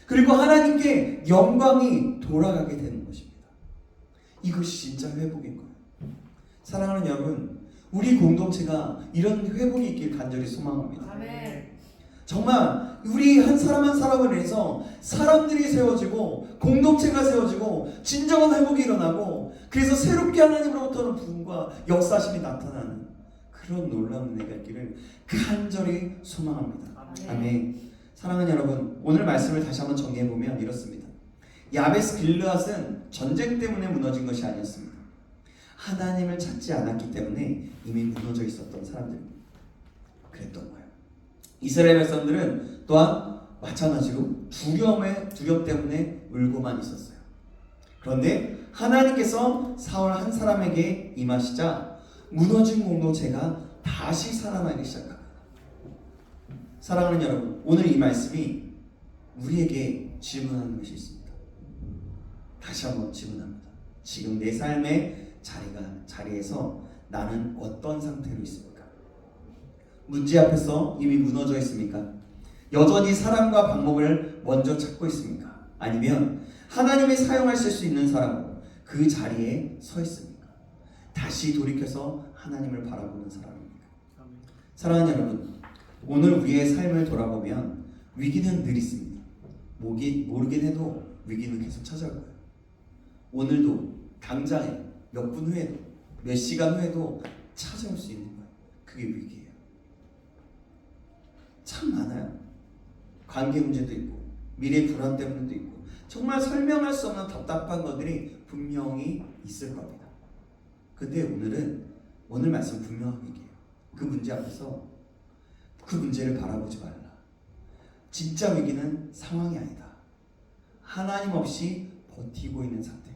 그리고 하나님께 영광이 돌아가게 되는 것입니다. 이것이 진짜 회복인 거예요. 사랑하는 여러분, 우리 공동체가 이런 회복이 있길 간절히 소망합니다. 아멘. 정말 우리 한 사람 한 사람을 위해서 사람들이 세워지고 공동체가 세워지고 진정한 회복이 일어나고 그래서 새롭게 하나님으로부터는 부흥과 역사심이 나타나는 그런 놀라운 은혜가 있기를 간절히 소망합니다. 아멘. 사랑하는 여러분, 오늘 말씀을 다시 한번 정리해보면 이렇습니다. 야베스 길르앗은 전쟁 때문에 무너진 것이 아니었습니다. 하나님을 찾지 않았기 때문에 이미 무너져 있었던 사람들입니다. 그랬던 거예요. 이스라엘 백성들은 또한 마찬가지로 두렵 때문에 울고만 있었어요. 그런데 하나님께서 사울 한 사람에게 임하시자 무너진 공동체가 다시 살아나기 시작합니다. 사랑하는 여러분, 오늘 이 말씀이 우리에게 질문하는 것이 있습니다. 다시 한번 질문합니다. 지금 내 삶의 자리에서 나는 어떤 상태로 있습니까? 문제 앞에서 이미 무너져 있습니까? 여전히 사람과 방법을 먼저 찾고 있습니까? 아니면 하나님이 사용하실 수 있는 사람으로 그 자리에 서 있습니까? 다시 돌이켜서 하나님을 바라보는 사람입니까? 사랑하는 여러분, 오늘 우리의 삶을 돌아보면 위기는 늘 있습니다. 모르긴 해도 위기는 계속 찾아올 거예요. 오늘도 당장에 몇 분 후에도 몇 시간 후에도 찾아올 수 있는 거예요. 그게 위기예요. 참 많아요. 관계 문제도 있고 미래 불안 때문에도 있고 정말 설명할 수 없는 답답한 것들이 분명히 있을 겁니다. 근데 오늘 말씀 분명하게 얘기해요. 그 문제 앞에서 그 문제를 바라보지 말라. 진짜 위기는 상황이 아니다. 하나님 없이 버티고 있는 상태.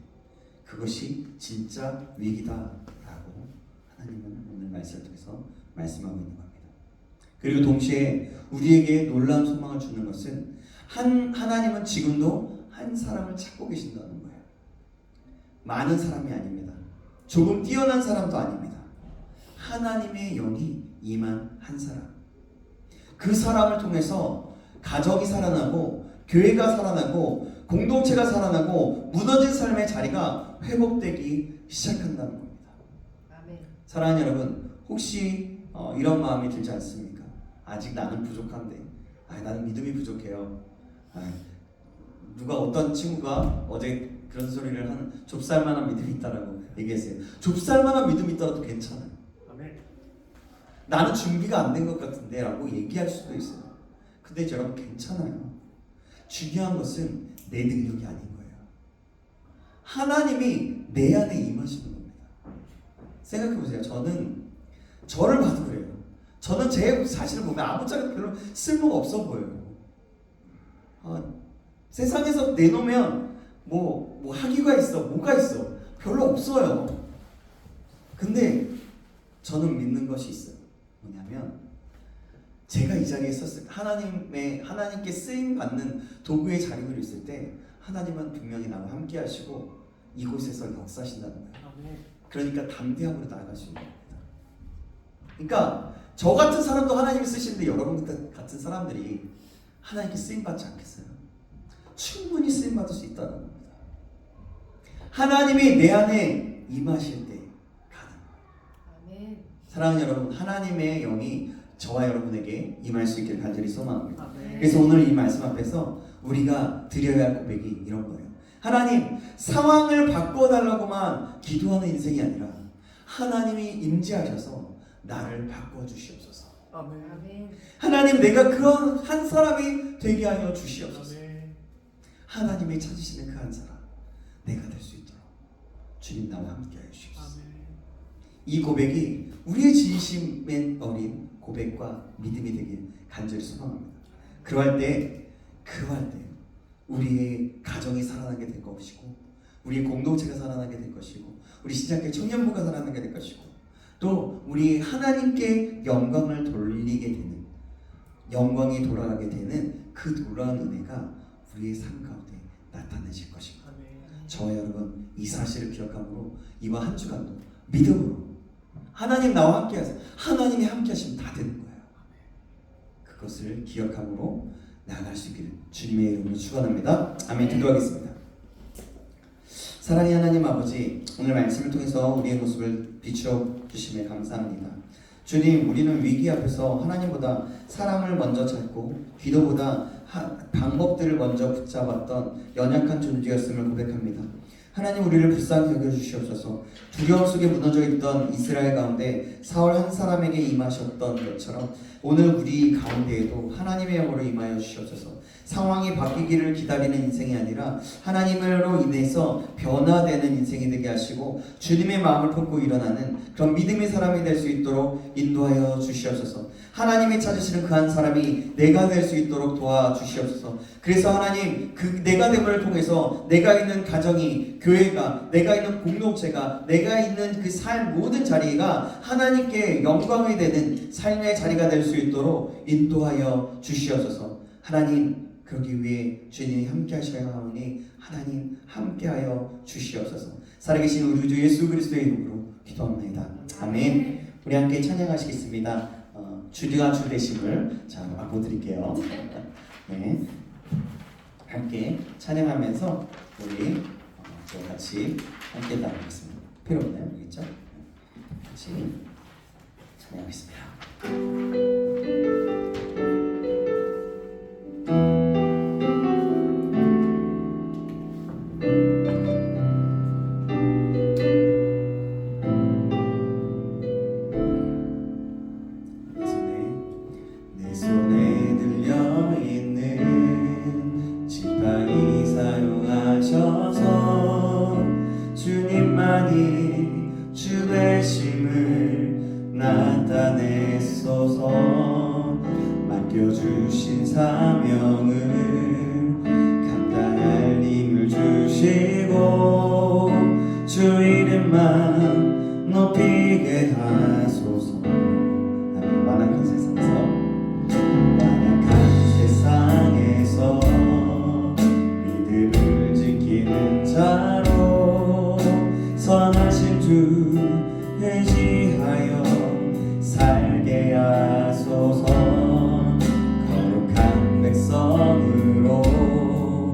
그것이 진짜 위기다라고 하나님은 오늘 말씀을 통해서 말씀하고 있는 겁니다. 그리고 동시에 우리에게 놀라운 소망을 주는 것은 하나님은 지금도 한 사람을 찾고 계신다는 거예요. 많은 사람이 아닙니다. 조금 뛰어난 사람도 아닙니다. 하나님의 영이 임한 한 사람. 그 사람을 통해서 가정이 살아나고 교회가 살아나고 공동체가 살아나고 무너진 삶의 자리가 회복되기 시작한다는 겁니다. 아멘. 사랑하는 여러분, 혹시 이런 마음이 들지 않습니까? 아직 나는 부족한데, 나는 믿음이 부족해요. 누가 어떤 친구가 어제 그런 소리를 하는 좁쌀만한 믿음이 있다라고 얘기했어요. 좁쌀만한 믿음이 있더라도 괜찮아요. 아멘. 나는 준비가 안 된 것 같은데 라고 얘기할 수도 있어요. 근데 여러분 괜찮아요. 중요한 것은 내 능력이 아닌 거예요. 하나님이 내 안에 임하시는 겁니다. 생각해보세요. 저를 봐도 그래요. 저는 제 자신을 보면 아무짝에도 별로 쓸모가 없어 보여요. 세상에서 내놓으면 뭐 학위가 있어, 뭐가 있어, 별로 없어요. 근데 저는 믿는 것이 있어요. 뭐냐면 제가 이 자리에 섰을 때 하나님께 쓰임 받는 도구의 자리로 있을 때 하나님은 분명히 나와 함께 하시고 이곳에서 역사하신다는 거예요. 아멘. 그러니까 담대함으로 나아갈 수 있는 겁니다. 그러니까 저 같은 사람도 하나님이 쓰시는데 여러분 같은 사람들이 하나님께 쓰임받지 않겠어요? 충분히 쓰임받을 수 있다는 겁니다. 하나님이 내 안에 임하실 때 가능. 아멘. 사랑하는 여러분, 하나님의 영이 저와 여러분에게 임할 수 있기를 간절히 소망합니다. 아멘. 그래서 오늘 이 말씀 앞에서 우리가 드려야 할 고백이 이런 거예요. 하나님, 상황을 바꿔달라고만 기도하는 인생이 아니라 하나님이 임재하셔서 나를 바꿔주시옵소서. 아멘. 아멘. 하나님, 내가 그런 한 사람이 되게 하여 주시옵소서. 아멘. 하나님이 찾으시는 그 한 사람 내가 될 수 있도록 주님 나와 함께 하여 주시옵소서. 아멘. 이 고백이 우리의 진심의 어린 고백과 믿음이 되길 간절히 소망합니다. 그럴 때 우리의 가정이 살아나게 될 것이고, 우리의 공동체가 살아나게 될 것이고, 우리 신학교 청년부가 살아나게 될 것이고, 또 우리 하나님께 영광을 돌리게 되는, 영광이 돌아가게 되는 그 놀라운 은혜가 우리의 삶 가운데 나타나실 것입니다. 아멘. 저와 여러분, 이 사실을 기억함으로 이번 한 주간도 믿음으로 하나님 나와 함께 하세요. 하나님이 함께 하시면 다 되는 거예요. 그것을 기억함으로 나아갈 수 있기를 주님의 이름으로 축원합니다. 아멘. 기도하겠습니다. 사랑의 하나님 아버지, 오늘 말씀을 통해서 우리의 모습을 비추어 주심에 감사합니다. 주님, 우리는 위기 앞에서 하나님보다 사람을 먼저 찾고 기도보다 방법들을 먼저 붙잡았던 연약한 존재였음을 고백합니다. 하나님, 우리를 불쌍히 여겨주시옵소서. 두려움 속에 무너져 있던 이스라엘 가운데 사울 한 사람에게 임하셨던 것처럼 오늘 우리 가운데에도 하나님의 영으로 임하여 주시옵소서. 상황이 바뀌기를 기다리는 인생이 아니라 하나님으로 인해서 변화되는 인생이 되게 하시고 주님의 마음을 품고 일어나는 그런 믿음의 사람이 될 수 있도록 인도하여 주시옵소서. 하나님이 찾으시는 그 한 사람이 내가 될 수 있도록 도와주시옵소서. 그래서 하나님, 그 내가 됨을 통해서 내가 있는 가정이, 교회가, 내가 있는 공동체가, 내가 있는 그 삶 모든 자리가 하나님께 영광이 되는 삶의 자리가 될 수 있도록 인도하여 주시옵소서. 하나님, 그러기 위해 주님이 함께 하셔야 하오니 하나님 함께하여 주시옵소서. 살아계신 우리 주 예수 그리스도의 이름으로 기도합니다. 아멘. 우리 함께 찬양하시겠습니다. 주가 주 되심을 맡고 드릴게요. 네, 함께 찬양하면서 우리 같이 함께 따라하겠습니다. 필요 없나요? 알겠죠? 같이 찬양하겠습니다. 내 손에 들려있는 지팡이 사용하셔서 주님만이 주 되심을 나타내소서. 맡겨주신 사명을 감당할 힘을 주시고 주 이름만 높이게 하소서. 완악한 세상에서 믿음을 지키는 자로 선하신 주 의지하여 살게 하소서. 거룩한 백성으로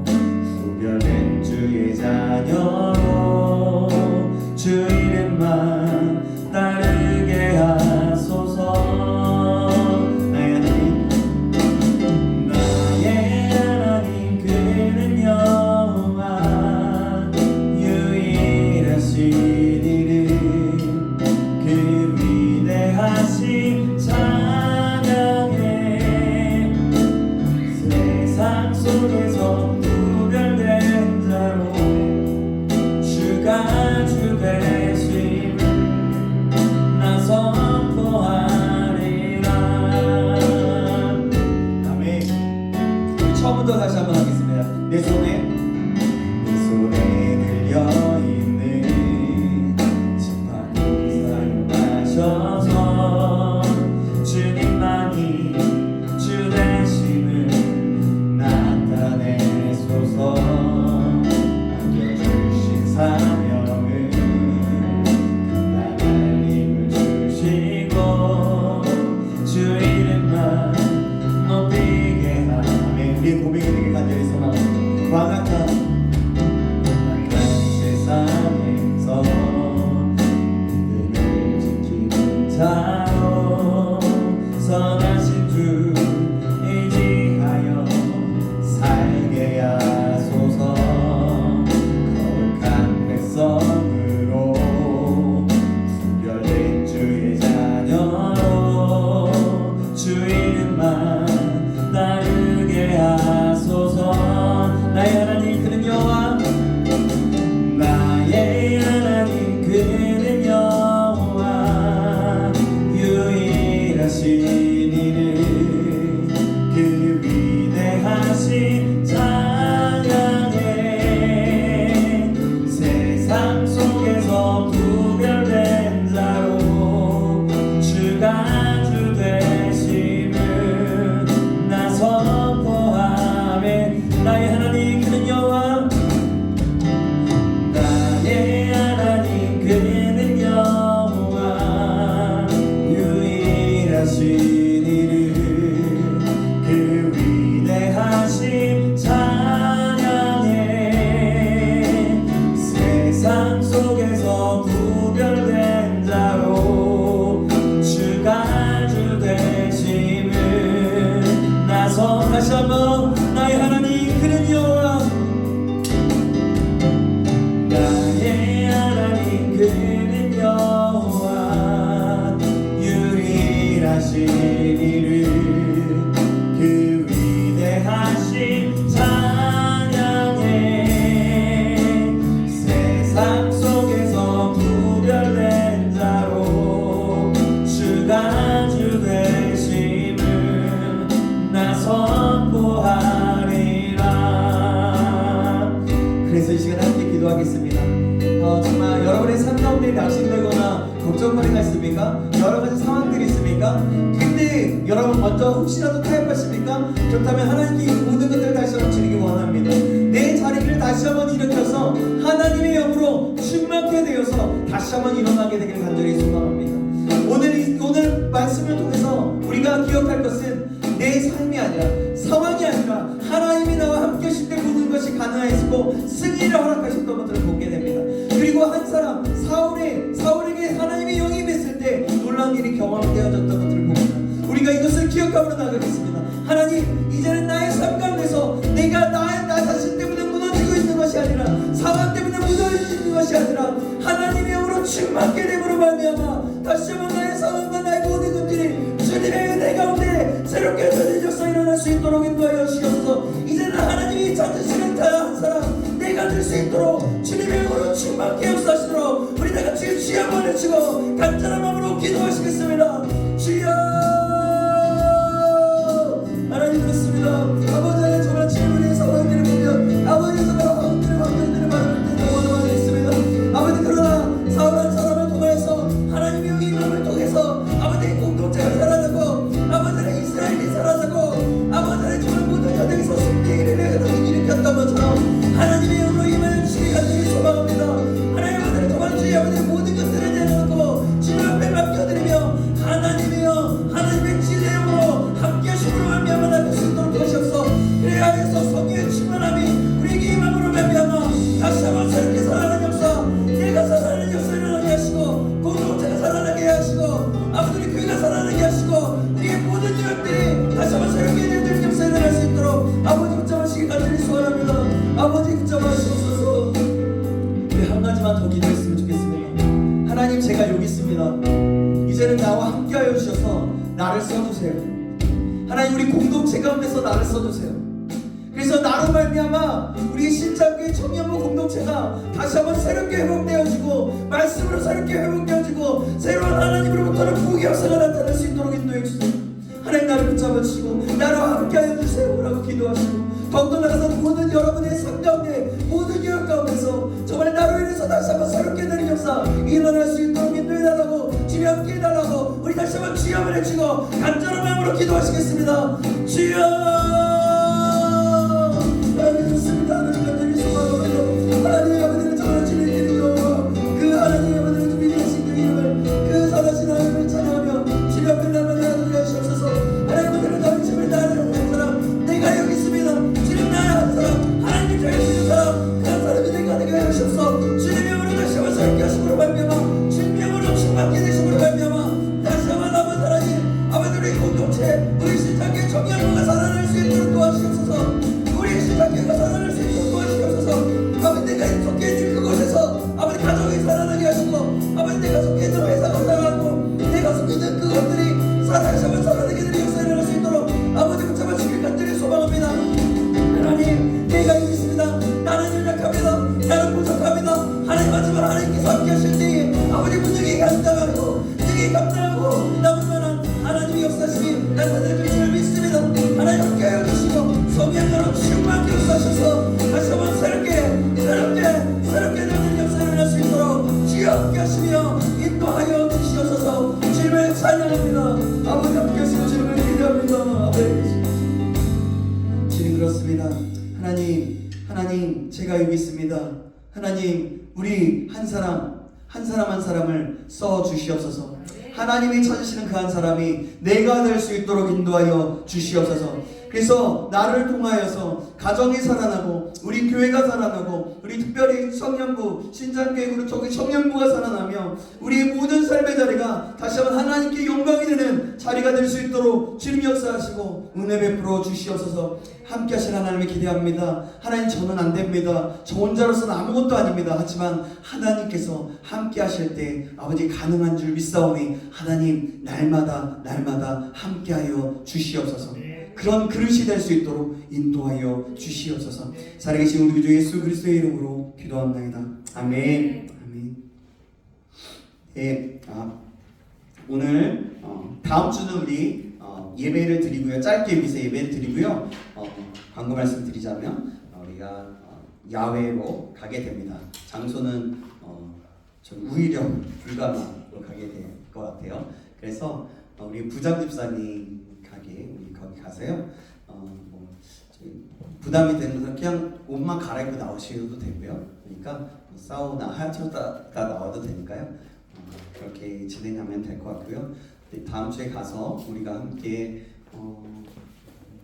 구별된 주의 자녀로 주 이름만 따르게 하소서. 처음부터 다시 한번 하겠습니다. 내 손에 들려있는 지팡이 사용하셔서 자로 선하신 주 의지하여 살게 하소서. 거룩한 백성으로 구별된 주의 자녀로 주 이름만 따르게 하소서. 나의 하나님 그는 여호와, 나의 하나님 그는 여호와, 유일하신 이는 그 위대하신 찬양해. 세상 속에서 구별된 자로 주가 주 되심을 나 선포하네. 나의 하나님 그는 여호와, 나의 하나님 그는 여호와, 유일하신 이는 그 위대하신 찬양해. 세상 속에서 구별된 자로 주가 주 되심을 나서 다시 한번 나의 하나님 그는 여호와, 나의 하나님 그는 여호와, 유일하신 이는 그 위대하신 찬양해. 세상 속에서 구별된 자로 주가 주 되심을 나 선포하리라. 그래서 이 시간 함께 기도하겠습니다. 정말 여러분의 삶 가운데 낙심되거나 걱정거리가 있습니까? 여러 가지 상황들이 있습니까? 근데 여러분 먼저 혹시라도 타협하십니까? 그렇다면 하나님께 이 모든 것들을 다시 한번 드리기 원합니다. 내 자리를 다시 한번 일으켜서 하나님의 영으로 충만케 되어서 다시 한번 일어나게 되기를 간절히 소망합니다. 오늘 말씀을 통해서 우리가 기억할 것은 내 삶이 아니라, 상황이 아니라 하나님이 나와 함께 하실 때 모든 것이 가능하시고 승리를 허락하셨던 것들을 보게 됩니다. 그리고 한 사람 사울에게 하나님의 영이 임했을 때 놀라운 일이 경험되어졌던 것들을 봅니다. 우리가 이것을 기억하고 나가겠습니다. 하나님, 이제는 나의 삶 가운데서 내가 나 자신 때문에 무너지고 있는 것이 아니라, 상황 때문에 무너지고 있는 것이 아니라 하나님의 영으로 충만케 됨으로 말미암아 다시 한번 나의 상황과 나의 모든 것들이 주님의 은혜 가운데 새롭게 전해져서 일어날 수 있도록 인도하여 주시옵소서. 이제는 하나님이 찾으시는 한 사람 내가 될 수 있도록 주님의 영으로 충만케 역사하시도록 우리 다같이 주여 한번 외치고 간절한 마음으로 기도하시겠습니다. 주여, 하나님 그렇습니다. 아버지 하나님, 정말 질문의 상황들을 보면 아버지 정말 환경들을 바라볼 때 너무나 많이 있습니다. 아버지, 그러나 사울 한 사람을 통해서 하나님의 영이 임함을 통해서 아버지 공동체가 살아나고 아버지는 이스라엘이 살아나고 아버지는 정말 모든 현장에서 승리를 일으켰던 것처럼 하나님의 영으로 임하여 주시기 간절히 소망합니다. 하나님 아버지는 정말 주의 아버지의 모든 것들을 내려놓고 주님 앞에 맡겨드리며 하나님의 영, 하나님의 진리로 함께 하심으로 말미암아 나갈 수 있도록 도시옵소서. 그래야 해서 성령의 충만함이 우리에게 임함으로 말미암아 다시 한번 새롭게 살아나는 역사, 내가 살아나는 역사 일어나게 하시고 공동체가 살아나게 하시고 아버지 우리 교회가 살아나게 하시고 우리의 모든 일들이 다시 한번 새롭게 일어나는 역사 일어날 수 있도록 아버지 붙잡으시기 간절히 소원합니다. 아버지 붙잡으시옵소서. 우리 한 가지만 더 기도했으면 좋겠습니다. 하나님, 제가 여기 있습니다. 이제는 나와 함께하여 주셔서 나를 써주세요. 하나님, 우리 공동체 가운데서 나를 써주세요. 그래서 나로 말미암아 우리 신창교회 청년부 공동체가 다시 한번 새롭게 회복되어지고 말씀으로 새롭게 회복되어지고 새로운 하나님으로부터는 부귀 역사가 나타날 수 있도록 인도해 주세요. 하나님, 나를 붙잡아주시고 나와 함께하여 주세요 라고 기도하시고 더욱더 나가서 모든 여러분의 삶 가운데 모든 기억 가운데서 정말 나로 인해서 다시 한번 새롭게 되는 역사 일어날 수 있도록 인도해달라고 주님 함께 해달라고 우리 다시 한번 주여을 외치고 간절한 마음으로 기도하시겠습니다. 주여, 하나님 좋습니다. 하나님 간절히 소망합니다. 하나님 아버지를 정말 주님의 이름으로 그 하나님 아버지를 준비하신 그 이름을 그 선하신 하나님을 찬양하며 주님 앞에 날마다 하도록 하시옵소서. 하나님 아버지를 다른 집을 나는 한 사람 내가 여기 있습니다. 주님 나의 한 사람 하나님 저희 있는 사람 그 한 사람이 내가 되게 하시옵소서. 주님의 영으로 다시 한번 새롭게 하심으로 말미암아 주님의 영으로 충만케 되심으로 말미암아 다시 주시니 감사하고 너무나 하나님의 역사심이 나타낼 줄 믿습니다. 하나님 함께하여 주시고 성령으로 충만히 역사하셔서 다시 한번 새롭게 되는 역사를 할 수 있도록 주여 함께하시며 인도하여 주시옵소서. 주님을 찬양합니다. 아버지 함께하시고 주님을 기대합니다. 아멘. 주님 그렇습니다. 하나님 제가 여기 있습니다. 하나님 우리 한 사람 한 사람을 써 주시옵소서. 하나님이 찾으시는 그 한 사람이 내가 될 수 있도록 인도하여 주시옵소서. 그래서 나를 통하여서 가정이 살아나고 우리 교회가 살아나고 우리 특별히 청년부 신장교회 그룹 저기 청년부가 살아나며 우리의 모든 삶의 자리가 다시 한번 하나님께 영광이 되는 자리가 될 수 있도록 주님 역사하시고 은혜 베풀어 주시옵소서. 함께 하신 하나님을 기대합니다. 하나님 저는 안 됩니다. 저 혼자로서는 아무것도 아닙니다. 하지만 하나님께서 함께 하실 때 아버지 가능한 줄 믿사오니 하나님 날마다 함께하여 주시옵소서. 그런 그릇이 될 수 있도록 인도하여 주시옵소서. 살아계신 우리 주 예수 그리스도의 이름으로 기도합나이다. 아멘. 아멘. 네, 오늘 다음 주는 우리 예배를 드리고요. 짧게 여기서 예배를 드리고요. 광고 말씀 드리자면 우리가 야외로 가게 됩니다. 장소는 좀 우이령 불가마로 가게 될 것 같아요. 그래서 우리 부장 집사님 우리 거기 가서요. 부담이 되는 것은 그냥 옷만 갈아입고 나오셔도 되고요. 그러니까 사우나 하얗다 나와도 되니까요. 그렇게 진행하면 될 것 같고요. 다음 주에 가서 우리가 함께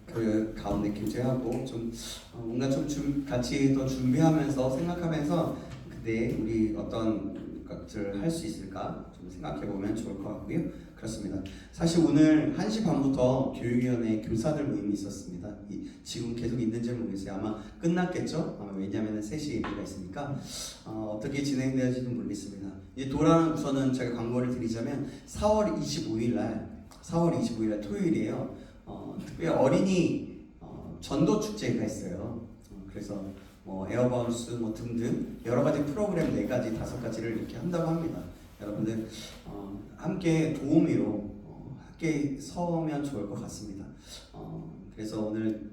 교회 가운데 교제하고 좀 뭔가 좀 같이 더 준비하면서 생각하면서 그때 우리 어떤 것들을 할 수 있을까 좀 생각해 보면 좋을 것 같고요. 그렇습니다. 사실 오늘 1시 반부터 교육위원회 교사들 모임이 있었습니다. 지금 계속 있는지 모르겠어요. 아마 끝났겠죠? 왜냐하면 3시 예배가 있으니까 어떻게 진행되는지는 모르겠습니다. 이제 돌아오는 우선은 제가 광고를 드리자면 4월 25일 날 토요일이에요. 특별히 어린이 전도 축제가 있어요. 그래서 에어바운스 등등 여러 가지 프로그램 4가지 5가지를 이렇게 한다고 합니다. 여러분들 함께 도우미로 함께 서면 좋을 것 같습니다. 그래서 오늘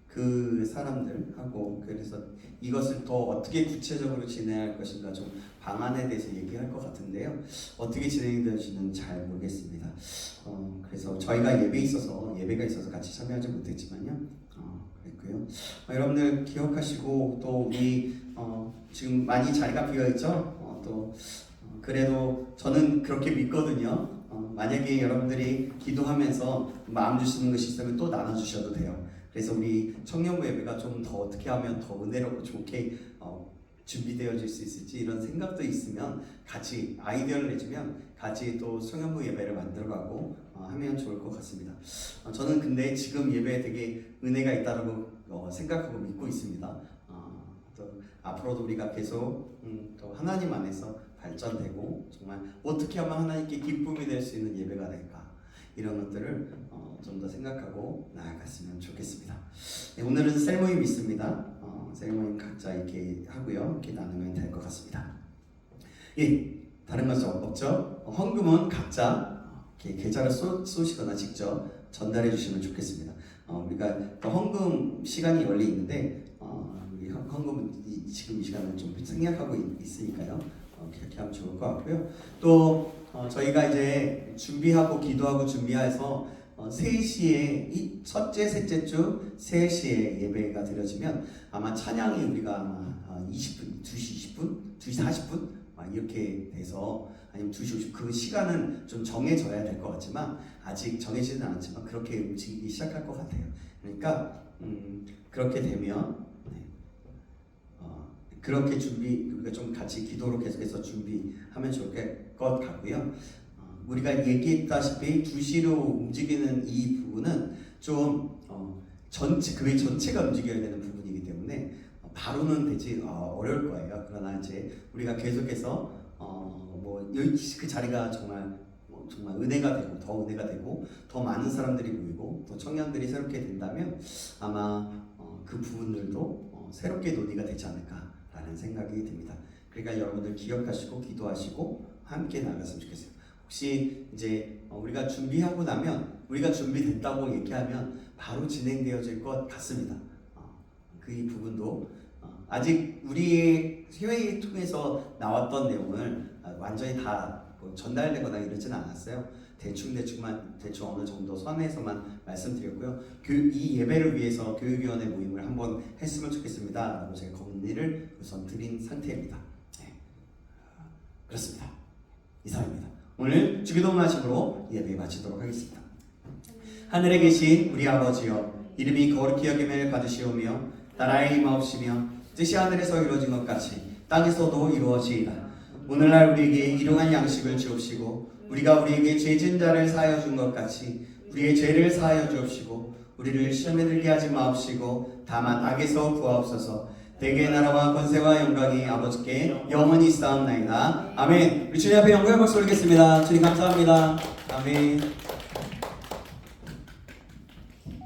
그 사람들하고 그래서 이것을 더 어떻게 구체적으로 진행할 것인가 좀 방안에 대해서 얘기할 것 같은데요. 어떻게 진행이 될지는 잘 모르겠습니다. 그래서 저희가 예배가 있어서 같이 참여하지 못했지만요. 그랬고요. 여러분들 기억하시고 또 우리 지금 많이 자리가 비어 있죠. 또 그래도 저는 그렇게 믿거든요. 만약에 여러분들이 기도하면서 마음 주시는 것이 있으면 또 나눠주셔도 돼요. 그래서 우리 청년부 예배가 좀 더 어떻게 하면 더 은혜롭고 좋게 준비되어질 수 있을지 이런 생각도 있으면 같이 아이디어를 내주면 같이 또 청년부 예배를 만들어가고 하면 좋을 것 같습니다. 저는 근데 지금 예배에 되게 은혜가 있다고 생각하고 믿고 있습니다. 또 앞으로도 우리가 계속 또 하나님 안에서 발전되고 정말 어떻게 하면 하나님께 기쁨이 될 수 있는 예배가 될까 이런 것들을 좀 더 생각하고 나아갔으면 좋겠습니다. 네, 오늘은 셀 모임 있습니다. 셀 모임 각자 이렇게 하고요. 이렇게 나누면 될 것 같습니다. 예, 다른 것은 없죠? 헌금은 각자 이렇게 계좌를 쏘시거나 직접 전달해 주시면 좋겠습니다. 우리가 헌금 시간이 원래 있는데 우리 헌금은 지금 이 시간을 좀 생략하고 있으니까요. 그렇게 하면 좋을 것 같고요. 또 저희가 이제 준비하고 기도하고 준비해서 3시에 첫째, 셋째 주 3시에 예배가 드려지면 아마 찬양이 우리가 아마 20분, 2시 20분, 2시 40분 이렇게 돼서 아니면 2시 50분 그 시간은 좀 정해져야 될 것 같지만 아직 정해지는 않았지만 그렇게 움직이기 시작할 것 같아요. 그러니까 그렇게 되면 그렇게 우리가 좀 같이 기도로 계속해서 준비하면 좋을 것 같고요. 우리가 얘기했다시피 2시로 움직이는 이 부분은 좀 교회 전체가 움직여야 되는 부분이기 때문에 바로는 되지 어려울 거예요. 그러나 이제 우리가 계속해서 그 자리가 정말 은혜가 되고 더 은혜가 되고 더 많은 사람들이 모이고 또 청년들이 새롭게 된다면 아마 그 부분들도 새롭게 논의가 되지 않을까라는 생각이 듭니다. 그러니까 여러분들 기억하시고 기도하시고 함께 나갔으면 좋겠어요. 혹시 이제 우리가 준비하고 나면 우리가 준비됐다고 얘기하면 바로 진행되어질 것 같습니다. 그 부분도 아직 우리 회의 통해서 나왔던 내용을 완전히 다뭐 전달되거나 이러진 않았어요. 대충 어느 정도 선에서만 말씀드렸고요. 이 예배를 위해서 교육위원회 모임을 한번 했으면 좋겠습니다라고 제가 건의를 우선 드린 상태입니다. 네. 그렇습니다. 이상입니다. 오늘 주기도 말씀으로 예배 마치도록 하겠습니다. 하늘에 계신 우리 아버지여, 이름이 거룩히 여김을 받으시오며 나라의 임하옵시며 뜻이 하늘에서 이루어진 것 같이 땅에서도 이루어지이다. 오늘날 우리에게 일용할 양식을 주옵시고 우리가 우리에게 죄진 자를 사하여 준 것 같이 우리의 죄를 사하여 주옵시고 우리를 시험에 들게 하지 마옵시고 다만 악에서 구하옵소서. 대개의 나라와 권세와 영광이 아버지께 영원히 있사옵나이다. 아멘. 우리 주님 앞에 영광의 박수 올리겠습니다. 주님 감사합니다. 아멘.